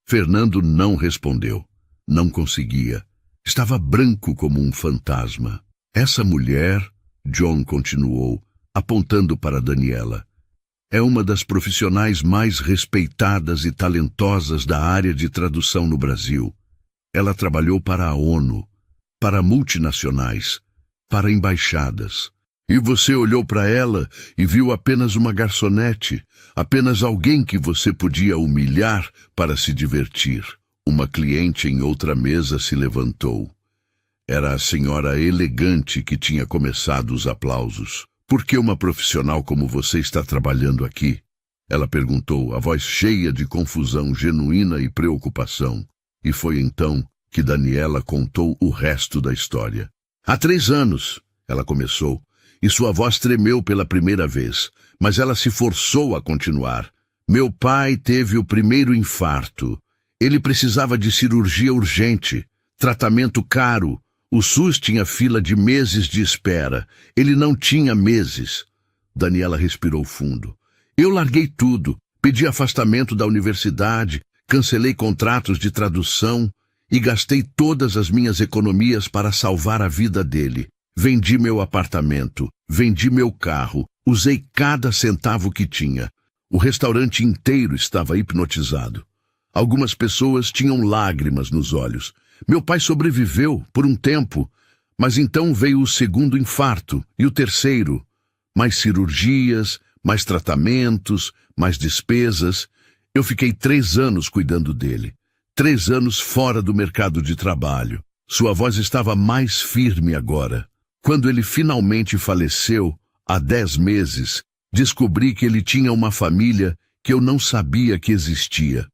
Fernando não respondeu. Não conseguia. Estava branco como um fantasma. Essa mulher, John continuou, apontando para Daniela, é uma das profissionais mais respeitadas e talentosas da área de tradução no Brasil. Ela trabalhou para a ONU, para multinacionais, para embaixadas. E você olhou para ela e viu apenas uma garçonete, apenas alguém que você podia humilhar para se divertir. Uma cliente em outra mesa se levantou. Era a senhora elegante que tinha começado os aplausos. Por que uma profissional como você está trabalhando aqui? Ela perguntou, a voz cheia de confusão genuína e preocupação. E foi então que Daniela contou o resto da história. Há 3 anos, ela começou, e sua voz tremeu pela primeira vez, mas ela se forçou a continuar. Meu pai teve o primeiro infarto. Ele precisava de cirurgia urgente, tratamento caro. O SUS tinha fila de meses de espera. Ele não tinha meses. Daniela respirou fundo. Eu larguei tudo, pedi afastamento da universidade, cancelei contratos de tradução e gastei todas as minhas economias para salvar a vida dele. Vendi meu apartamento, vendi meu carro, usei cada centavo que tinha. O restaurante inteiro estava hipnotizado. Algumas pessoas tinham lágrimas nos olhos. Meu pai sobreviveu por um tempo, mas então veio o segundo infarto e o terceiro. Mais cirurgias, mais tratamentos, mais despesas. Eu fiquei 3 anos cuidando dele. 3 anos fora do mercado de trabalho. Sua voz estava mais firme agora. Quando ele finalmente faleceu, há 10 meses, descobri que ele tinha uma família que eu não sabia que existia.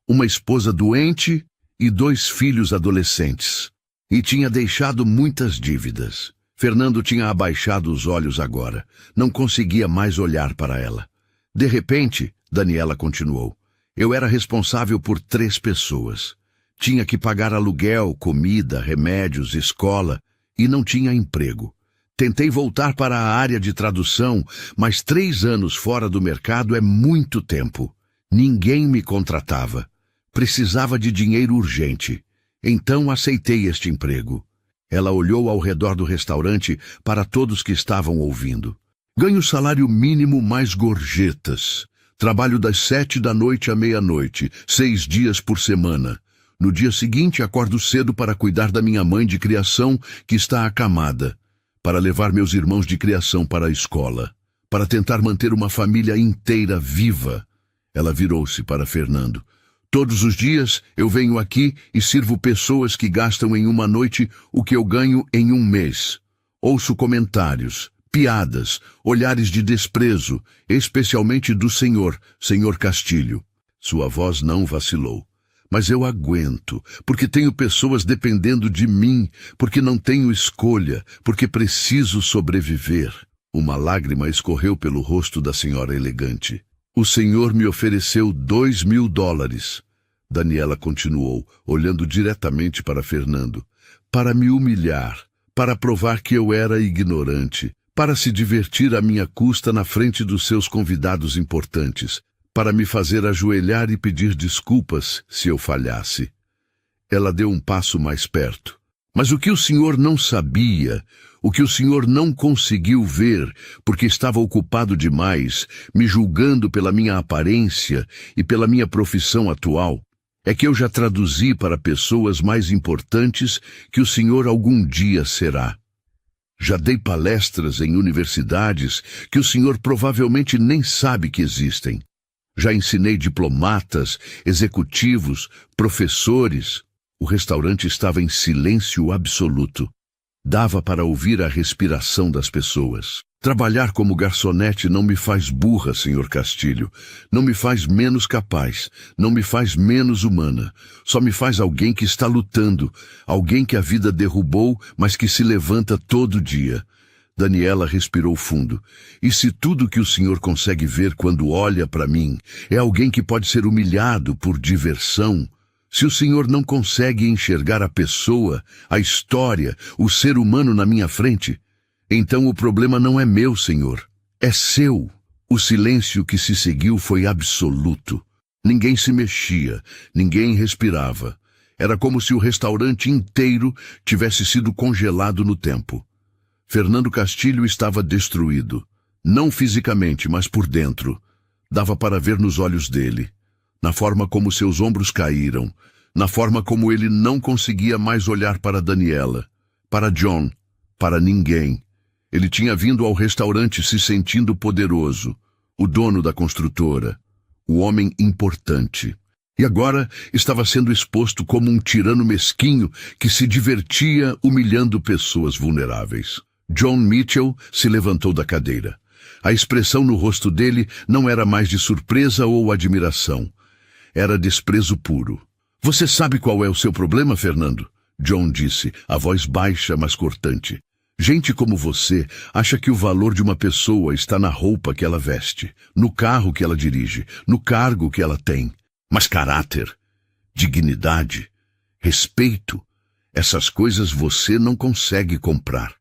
Uma esposa doente e 2 filhos adolescentes. E tinha deixado muitas dívidas. Fernando tinha abaixado os olhos agora. Não conseguia mais olhar para ela. De repente, Daniela continuou, eu era responsável por 3 pessoas. Tinha que pagar aluguel, comida, remédios, escola e não tinha emprego. Tentei voltar para a área de tradução, mas 3 anos fora do mercado é muito tempo. Ninguém me contratava. Precisava de dinheiro urgente. Então aceitei este emprego. Ela olhou ao redor do restaurante para todos que estavam ouvindo. Ganho salário mínimo mais gorjetas. Trabalho das 7 da noite à meia-noite, 6 dias por semana. No dia seguinte, acordo cedo para cuidar da minha mãe de criação, que está acamada, para levar meus irmãos de criação para a escola, para tentar manter uma família inteira viva. Ela virou-se para Fernando. Todos os dias eu venho aqui e sirvo pessoas que gastam em uma noite o que eu ganho em um mês. Ouço comentários, piadas, olhares de desprezo, especialmente do senhor Castilho. Sua voz não vacilou. Mas eu aguento, porque tenho pessoas dependendo de mim, porque não tenho escolha, porque preciso sobreviver. Uma lágrima escorreu pelo rosto da senhora elegante. O senhor me ofereceu $2.000. Daniela continuou, olhando diretamente para Fernando. Para me humilhar, para provar que eu era ignorante, para se divertir à minha custa na frente dos seus convidados importantes, para me fazer ajoelhar e pedir desculpas se eu falhasse. Ela deu um passo mais perto. Mas o que o senhor não sabia, o que o senhor não conseguiu ver, porque estava ocupado demais, me julgando pela minha aparência e pela minha profissão atual, é que eu já traduzi para pessoas mais importantes que o senhor algum dia será. Já dei palestras em universidades que o senhor provavelmente nem sabe que existem. Já ensinei diplomatas, executivos, professores. O restaurante estava em silêncio absoluto. Dava para ouvir a respiração das pessoas. Trabalhar como garçonete não me faz burra, senhor Castilho. Não me faz menos capaz. Não me faz menos humana. Só me faz alguém que está lutando. Alguém que a vida derrubou, mas que se levanta todo dia. Daniela respirou fundo. E se tudo que o senhor consegue ver quando olha para mim é alguém que pode ser humilhado por diversão, se o senhor não consegue enxergar a pessoa, a história, o ser humano na minha frente, então o problema não é meu, senhor. É seu. O silêncio que se seguiu foi absoluto. Ninguém se mexia, ninguém respirava. Era como se o restaurante inteiro tivesse sido congelado no tempo. Fernando Castilho estava destruído. Não fisicamente, mas por dentro. Dava para ver nos olhos dele. Na forma como seus ombros caíram, na forma como ele não conseguia mais olhar para Daniela, para John, para ninguém. Ele tinha vindo ao restaurante se sentindo poderoso, o dono da construtora, o homem importante. E agora estava sendo exposto como um tirano mesquinho que se divertia humilhando pessoas vulneráveis. John Mitchell se levantou da cadeira. A expressão no rosto dele não era mais de surpresa ou admiração. Era desprezo puro. Você sabe qual é o seu problema, Fernando? John disse, a voz baixa, mas cortante. Gente como você acha que o valor de uma pessoa está na roupa que ela veste, no carro que ela dirige, no cargo que ela tem. Mas caráter, dignidade, respeito, essas coisas você não consegue comprar.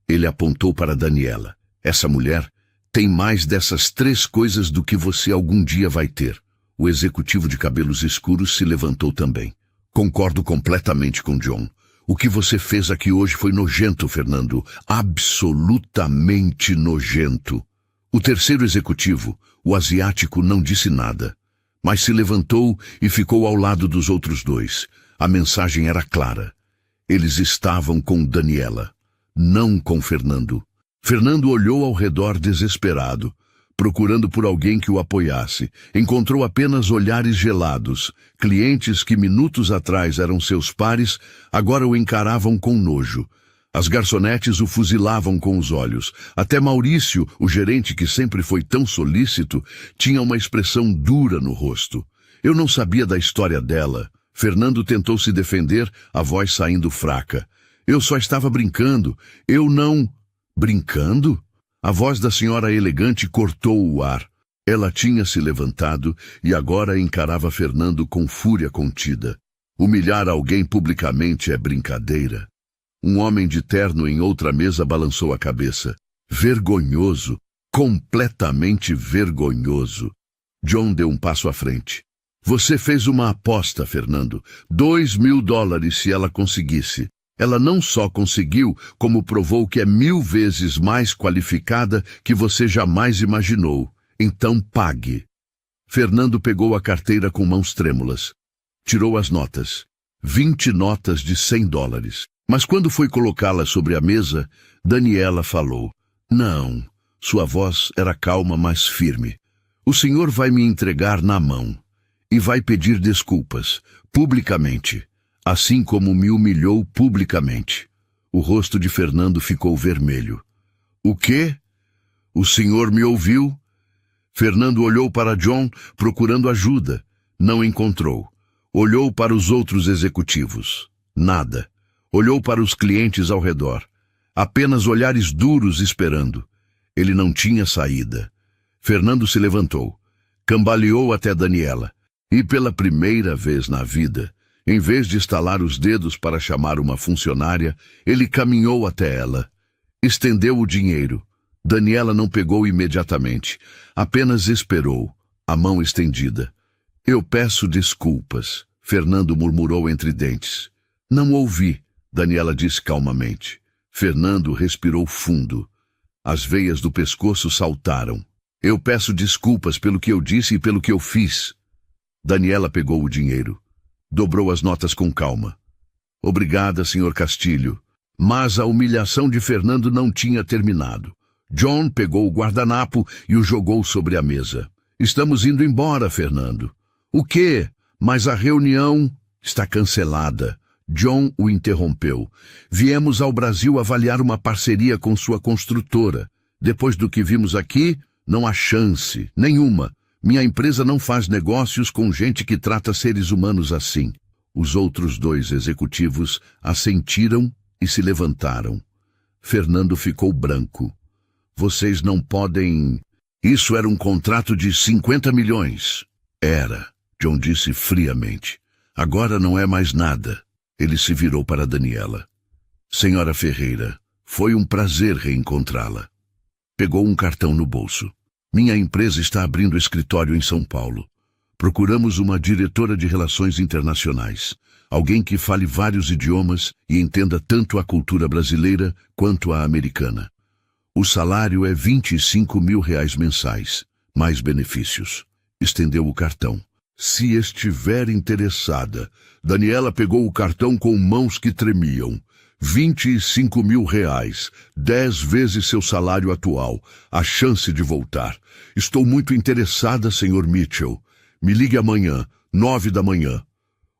Ele apontou para Daniela. Essa mulher tem mais dessas 3 coisas do que você algum dia vai ter. O executivo de cabelos escuros se levantou também. Concordo completamente com John. O que você fez aqui hoje foi nojento, Fernando. Absolutamente nojento. O terceiro executivo, o asiático, não disse nada, mas se levantou e ficou ao lado dos outros 2. A mensagem era clara. Eles estavam com Daniela, não com Fernando. Fernando olhou ao redor desesperado, procurando por alguém que o apoiasse. Encontrou apenas olhares gelados. Clientes que minutos atrás eram seus pares, agora o encaravam com nojo. As garçonetes o fuzilavam com os olhos. Até Maurício, o gerente que sempre foi tão solícito, tinha uma expressão dura no rosto. Eu não sabia da história dela. Fernando tentou se defender, a voz saindo fraca. Eu só estava brincando. Eu não... Brincando? A voz da senhora elegante cortou o ar. Ela tinha se levantado e agora encarava Fernando com fúria contida. Humilhar alguém publicamente é brincadeira. Um homem de terno em outra mesa balançou a cabeça. Vergonhoso. Completamente vergonhoso. John deu um passo à frente. Você fez uma aposta, Fernando. $2.000 se ela conseguisse. Ela não só conseguiu, como provou que é 1000 vezes mais qualificada que você jamais imaginou. Então pague. Fernando pegou a carteira com mãos trêmulas. Tirou as notas. 20 notas de $100. Mas quando foi colocá-las sobre a mesa, Daniela falou. Não. Sua voz era calma, mas firme. O senhor vai me entregar na mão. e vai pedir desculpas, publicamente, assim como me humilhou publicamente. O rosto de Fernando ficou vermelho. O quê? O senhor me ouviu? Fernando olhou para John, procurando ajuda. Não encontrou. Olhou para os outros executivos. Nada. Olhou para os clientes ao redor. Apenas olhares duros esperando. Ele não tinha saída. Fernando se levantou. Cambaleou até Daniela. E pela primeira vez na vida, em vez de estalar os dedos para chamar uma funcionária, ele caminhou até ela. Estendeu o dinheiro. Daniela não pegou imediatamente. Apenas esperou, a mão estendida. Eu peço desculpas, Fernando murmurou entre dentes. Não ouvi, Daniela disse calmamente. Fernando respirou fundo. As veias do pescoço saltaram. Eu peço desculpas pelo que eu disse e pelo que eu fiz. Daniela pegou o dinheiro. Dobrou as notas com calma. Obrigada, Sr. Castilho. Mas a humilhação de Fernando não tinha terminado. John pegou o guardanapo e o jogou sobre a mesa. Estamos indo embora, Fernando. O quê? Mas a reunião está cancelada. John o interrompeu. Viemos ao Brasil avaliar uma parceria com sua construtora. Depois do que vimos aqui, não há chance, nenhuma. Minha empresa não faz negócios com gente que trata seres humanos assim. Os outros dois executivos assentiram e se levantaram. Fernando ficou branco. Vocês não podem... Isso era um contrato de 50 milhões. Era, John disse friamente. Agora não é mais nada. Ele se virou para Daniela. Senhora Ferreira, foi um prazer reencontrá-la. Pegou um cartão no bolso. Minha empresa está abrindo escritório em São Paulo. Procuramos uma diretora de relações internacionais. Alguém que fale vários idiomas e entenda tanto a cultura brasileira quanto a americana. O salário é R$25 mil mensais, mais benefícios. Estendeu o cartão. Se estiver interessada, Daniela pegou o cartão com mãos que tremiam. R$25 mil, 10 vezes seu salário atual, a chance de voltar. Estou muito interessada, Sr. Mitchell. Me ligue amanhã, 9 da manhã.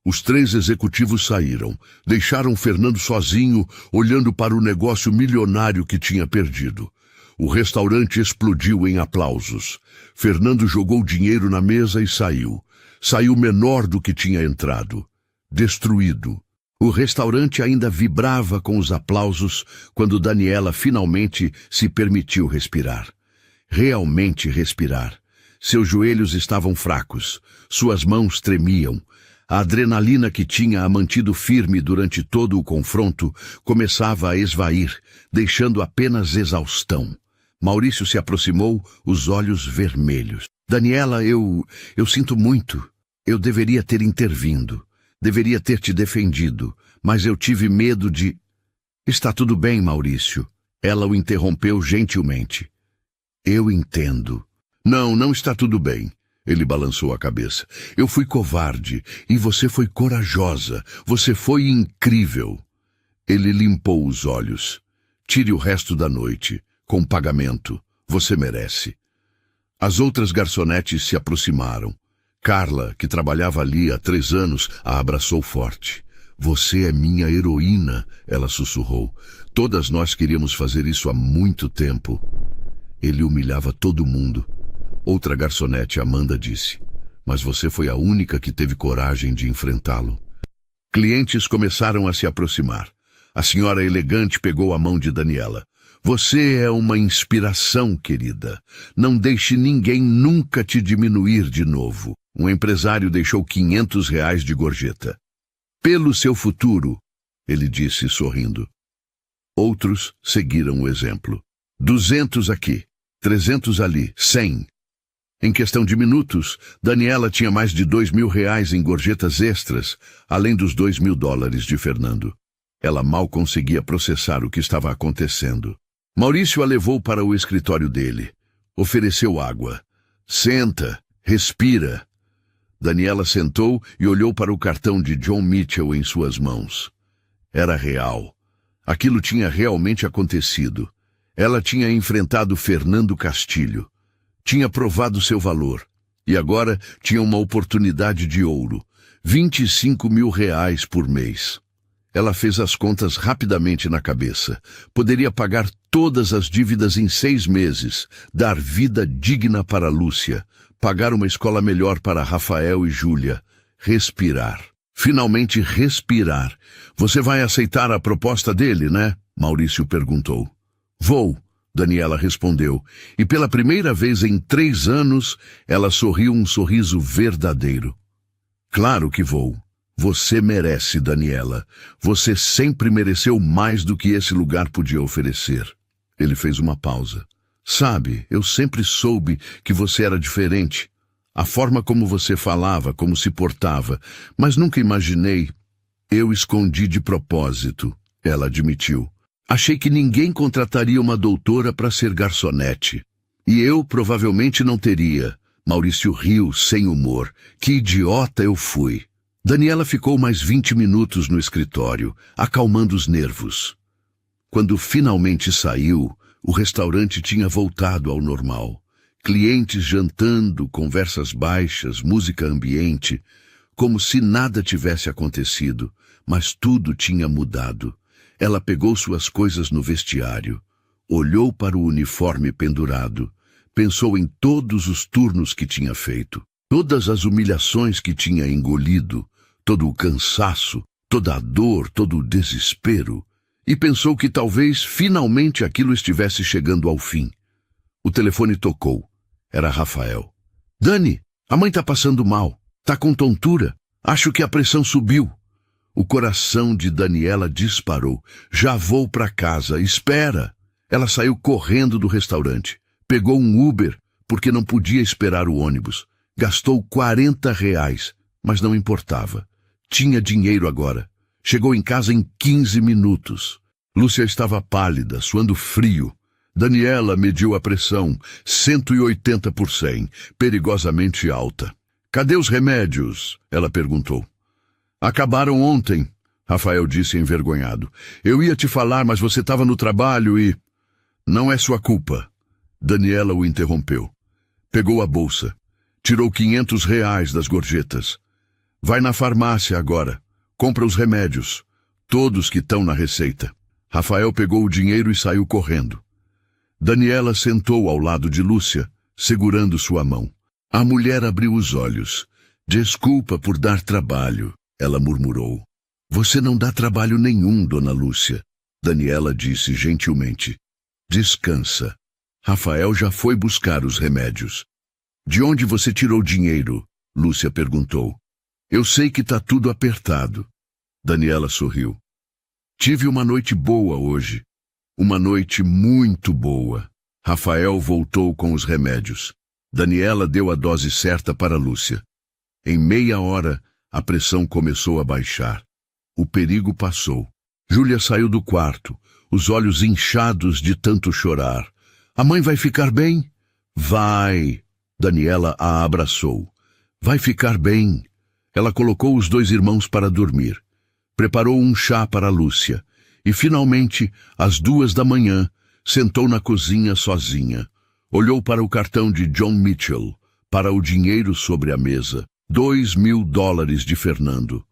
Os três executivos saíram, deixaram Fernando sozinho, olhando para o negócio milionário que tinha perdido. O restaurante explodiu em aplausos. Fernando jogou dinheiro na mesa e saiu. Saiu menor do que tinha entrado. Destruído. O restaurante ainda vibrava com os aplausos quando Daniela finalmente se permitiu respirar. Realmente respirar. Seus joelhos estavam fracos, suas mãos tremiam. A adrenalina que tinha a mantido firme durante todo o confronto começava a esvair, deixando apenas exaustão. Maurício se aproximou, os olhos vermelhos. Daniela, eu sinto muito. Eu deveria ter intervindo. Deveria ter te defendido, mas eu tive medo de... Está tudo bem, Maurício. Ela o interrompeu gentilmente. Eu entendo. Não está tudo bem. Ele balançou a cabeça. Eu fui covarde e você foi corajosa. Você foi incrível. Ele limpou os olhos. Tire o resto da noite, com pagamento. Você merece. As outras garçonetes se aproximaram. Carla, que trabalhava ali há 3 anos, a abraçou forte. Você é minha heroína, ela sussurrou. Todas nós queríamos fazer isso há muito tempo. Ele humilhava todo mundo. Outra garçonete, Amanda, disse. Mas você foi a única que teve coragem de enfrentá-lo. Clientes começaram a se aproximar. A senhora elegante pegou a mão de Daniela. Você é uma inspiração, querida. Não deixe ninguém nunca te diminuir de novo. Um empresário deixou R$500 de gorjeta. Pelo seu futuro, ele disse sorrindo. Outros seguiram o exemplo. 200 aqui, 300 ali, 100. Em questão de minutos, Daniela tinha mais de R$2.000 em gorjetas extras, além dos $2.000 de Fernando. Ela mal conseguia processar o que estava acontecendo. Maurício a levou para o escritório dele. Ofereceu água. Senta, respira. Daniela sentou e olhou para o cartão de John Mitchell em suas mãos. Era real. Aquilo tinha realmente acontecido. Ela tinha enfrentado Fernando Castilho. Tinha provado seu valor. E agora tinha uma oportunidade de ouro. 25 mil reais por mês. Ela fez as contas rapidamente na cabeça. Poderia pagar todas as dívidas em 6 meses, dar vida digna para Lúcia, pagar uma escola melhor para Rafael e Júlia, respirar. Finalmente respirar. Você vai aceitar a proposta dele, né? Maurício perguntou. Vou, Daniela respondeu, e pela primeira vez em 3 anos, ela sorriu um sorriso verdadeiro. Claro que vou. Você merece, Daniela. Você sempre mereceu mais do que esse lugar podia oferecer. Ele fez uma pausa. Sabe, eu sempre soube que você era diferente. A forma como você falava, como se portava, mas nunca imaginei. Eu escondi de propósito, ela admitiu. Achei que ninguém contrataria uma doutora para ser garçonete. E eu provavelmente não teria. Maurício riu sem humor. Que idiota eu fui. Daniela ficou mais 20 minutos no escritório, acalmando os nervos. Quando finalmente saiu, o restaurante tinha voltado ao normal. Clientes jantando, conversas baixas, música ambiente, como se nada tivesse acontecido, mas tudo tinha mudado. Ela pegou suas coisas no vestiário, olhou para o uniforme pendurado, pensou em todos os turnos que tinha feito, todas as humilhações que tinha engolido, todo o cansaço, toda a dor, todo o desespero, e pensou que talvez finalmente aquilo estivesse chegando ao fim. O telefone tocou. Era Rafael. Dani, a mãe tá passando mal. Tá com tontura. Acho que a pressão subiu. O coração de Daniela disparou. Já vou para casa. Espera. Ela saiu correndo do restaurante. Pegou um Uber, porque não podia esperar o ônibus. Gastou R$ 40, mas não importava. Tinha dinheiro agora. Chegou em casa em 15 minutos. Lúcia estava pálida, suando frio. Daniela mediu a pressão, 180 por 100, perigosamente alta. Cadê os remédios? Ela perguntou. Acabaram ontem, Rafael disse envergonhado. Eu ia te falar, mas você estava no trabalho e... Não é sua culpa. Daniela o interrompeu. Pegou a bolsa. Tirou R$ 500 das gorjetas. Vai na farmácia agora. Compra os remédios. Todos que estão na receita. Rafael pegou o dinheiro e saiu correndo. Daniela sentou ao lado de Lúcia, segurando sua mão. A mulher abriu os olhos. Desculpa por dar trabalho, ela murmurou. Você não dá trabalho nenhum, dona Lúcia, Daniela disse gentilmente. Descansa. Rafael já foi buscar os remédios. De onde você tirou dinheiro? Lúcia perguntou. Eu sei que tá tudo apertado. Daniela sorriu. Tive uma noite boa hoje. Uma noite muito boa. Rafael voltou com os remédios. Daniela deu a dose certa para Lúcia. Em meia hora, a pressão começou a baixar. O perigo passou. Júlia saiu do quarto, os olhos inchados de tanto chorar. A mãe vai ficar bem? Vai. Daniela a abraçou. Vai ficar bem. Ela colocou os 2 irmãos para dormir. Preparou um chá para Lúcia. E, finalmente, às 2 da manhã, sentou na cozinha sozinha. Olhou para o cartão de John Mitchell, para o dinheiro sobre a mesa. $2.000 de Fernando.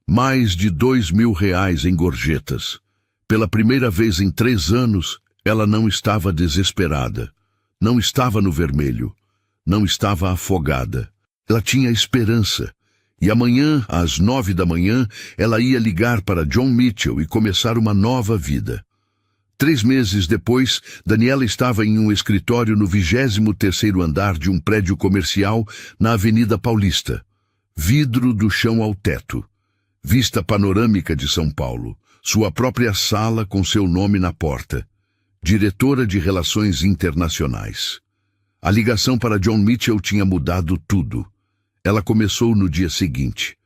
Mais de R$ 2.000 em gorjetas. Pela primeira vez em 3 anos, ela não estava desesperada. Não estava no vermelho. Não estava afogada. Ela tinha esperança. E amanhã, às 9 da manhã, ela ia ligar para John Mitchell e começar uma nova vida. 3 meses depois, Daniela estava em um escritório no 23º andar de um prédio comercial na Avenida Paulista. Vidro do chão ao teto. Vista panorâmica de São Paulo. Sua própria sala com seu nome na porta. Diretora de Relações Internacionais. A ligação para John Mitchell tinha mudado tudo. Ela começou no dia seguinte.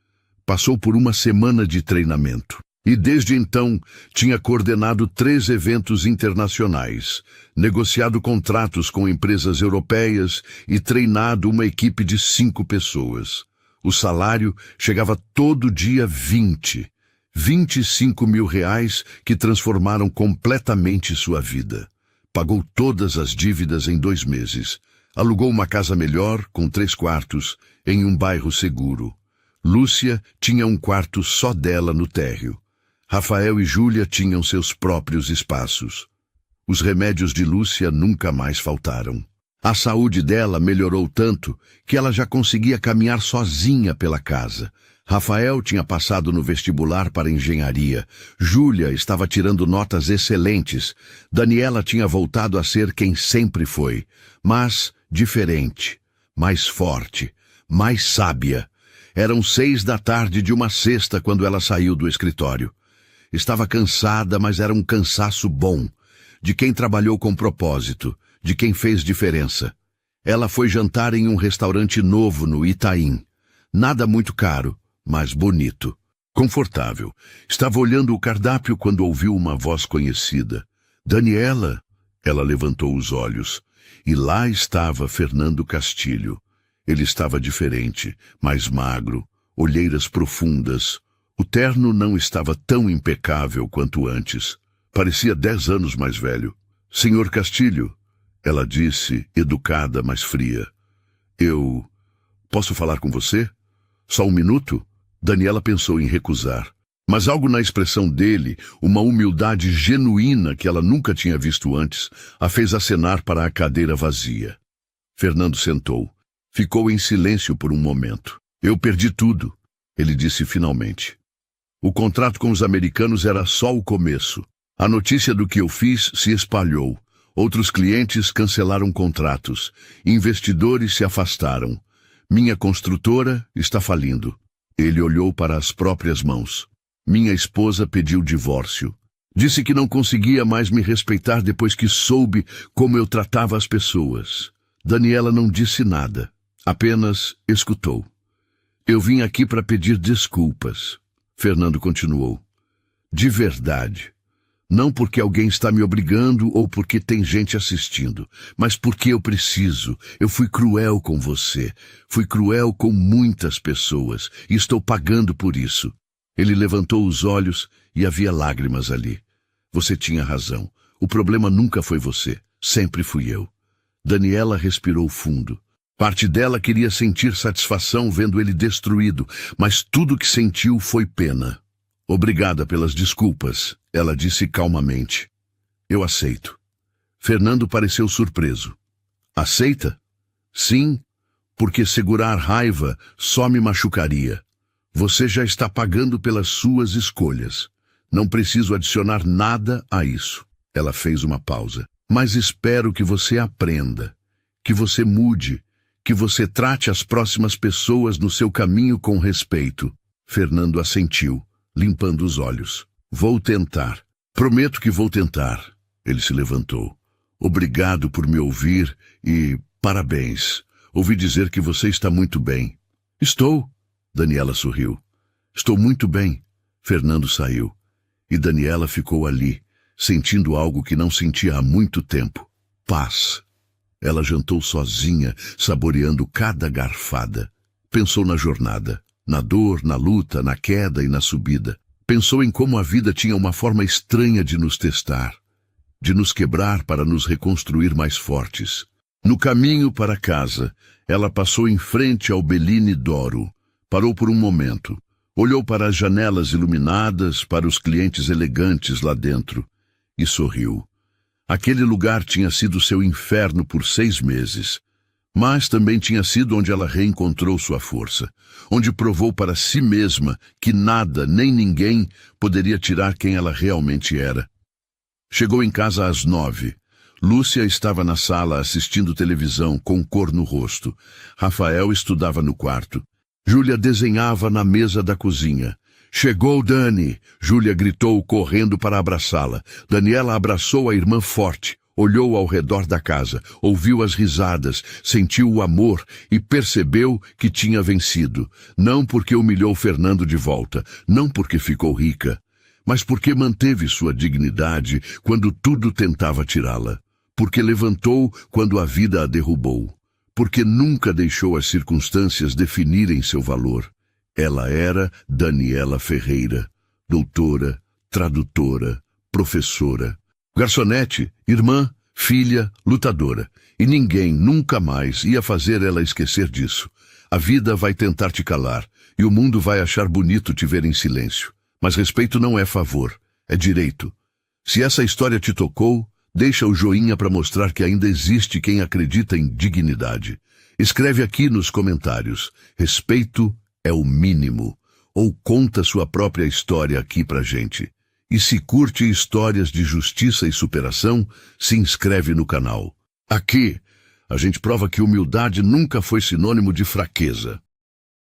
Passou por uma semana de treinamento. E desde então tinha coordenado 3 eventos internacionais, negociado contratos com empresas europeias e treinado uma equipe de 5 pessoas. O salário chegava todo dia 25 mil reais que transformaram completamente sua vida. Pagou todas as dívidas em 2 meses. Alugou uma casa melhor, com 3 quartos, em um bairro seguro. Lúcia tinha um quarto só dela no térreo. Rafael e Júlia tinham seus próprios espaços. Os remédios de Lúcia nunca mais faltaram. A saúde dela melhorou tanto que ela já conseguia caminhar sozinha pela casa. Rafael tinha passado no vestibular para engenharia. Júlia estava tirando notas excelentes. Daniela tinha voltado a ser quem sempre foi, mas diferente, mais forte, mais sábia. Eram 6 da tarde de uma sexta quando ela saiu do escritório. Estava cansada, mas era um cansaço bom, de quem trabalhou com propósito, de quem fez diferença. Ela foi jantar em um restaurante novo no Itaim. Nada muito caro, mas bonito. Confortável. Estava olhando o cardápio quando ouviu uma voz conhecida. Daniela! Ela levantou os olhos. E lá estava Fernando Castilho. Ele estava diferente, mais magro, olheiras profundas. O terno não estava tão impecável quanto antes. Parecia 10 anos mais velho. Senhor Castilho, ela disse, educada, mas fria. Eu posso falar com você? Só um minuto? Daniela pensou em recusar. Mas algo na expressão dele, uma humildade genuína que ela nunca tinha visto antes, a fez acenar para a cadeira vazia. Fernando sentou. Ficou em silêncio por um momento. Eu perdi tudo, ele disse finalmente. O contrato com os americanos era só o começo. A notícia do que eu fiz se espalhou. Outros clientes cancelaram contratos. Investidores se afastaram. Minha construtora está falindo. Ele olhou para as próprias mãos. Minha esposa pediu divórcio. Disse que não conseguia mais me respeitar depois que soube como eu tratava as pessoas. Daniela não disse nada. Apenas escutou. Eu vim aqui para pedir desculpas. Fernando continuou. De verdade. Não porque alguém está me obrigando ou porque tem gente assistindo, mas porque eu preciso. Eu fui cruel com você. Fui cruel com muitas pessoas e estou pagando por isso. Ele levantou os olhos e havia lágrimas ali. Você tinha razão. O problema nunca foi você. Sempre fui eu. Daniela respirou fundo. Parte dela queria sentir satisfação vendo ele destruído, mas tudo que sentiu foi pena. Obrigada pelas desculpas, ela disse calmamente. Eu aceito. Fernando pareceu surpreso. Aceita? Sim, porque segurar raiva só me machucaria. Você já está pagando pelas suas escolhas. Não preciso adicionar nada a isso. Ela fez uma pausa. Mas espero que você aprenda, que você mude, que você trate as próximas pessoas no seu caminho com respeito. Fernando assentiu, limpando os olhos. Vou tentar. Prometo que vou tentar. Ele se levantou. Obrigado por me ouvir e parabéns. Ouvi dizer que você está muito bem. Estou. Daniela sorriu. Estou muito bem. Fernando saiu. E Daniela ficou ali, sentindo algo que não sentia há muito tempo. Paz. Ela jantou sozinha, saboreando cada garfada. Pensou na jornada, na dor, na luta, na queda e na subida. Pensou em como a vida tinha uma forma estranha de nos testar, de nos quebrar para nos reconstruir mais fortes. No caminho para casa, ela passou em frente ao Bellini d'Oro. Parou por um momento. Olhou para as janelas iluminadas, para os clientes elegantes lá dentro, e sorriu. Aquele lugar tinha sido seu inferno por 6 meses, mas também tinha sido onde ela reencontrou sua força, onde provou para si mesma que nada, nem ninguém, poderia tirar quem ela realmente era. Chegou em casa às 9. Lúcia estava na sala assistindo televisão com cor no rosto. Rafael estudava no quarto. Júlia desenhava na mesa da cozinha. Chegou Dani! Júlia gritou, correndo para abraçá-la. Daniela abraçou a irmã forte, olhou ao redor da casa, ouviu as risadas, sentiu o amor e percebeu que tinha vencido. Não porque humilhou Fernando de volta, não porque ficou rica, mas porque manteve sua dignidade quando tudo tentava tirá-la. Porque levantou quando a vida a derrubou. Porque nunca deixou as circunstâncias definirem seu valor. Ela era Daniela Ferreira, doutora, tradutora, professora. Garçonete, irmã, filha, lutadora, e ninguém nunca mais ia fazer ela esquecer disso. A vida vai tentar te calar, e o mundo vai achar bonito te ver em silêncio. Mas respeito não é favor, é direito. Se essa história te tocou, deixa o joinha para mostrar que ainda existe quem acredita em dignidade. Escreve aqui nos comentários, respeito é o mínimo, ou conta sua própria história aqui pra gente. E se curte histórias de justiça e superação, se inscreve no canal. Aqui, a gente prova que humildade nunca foi sinônimo de fraqueza.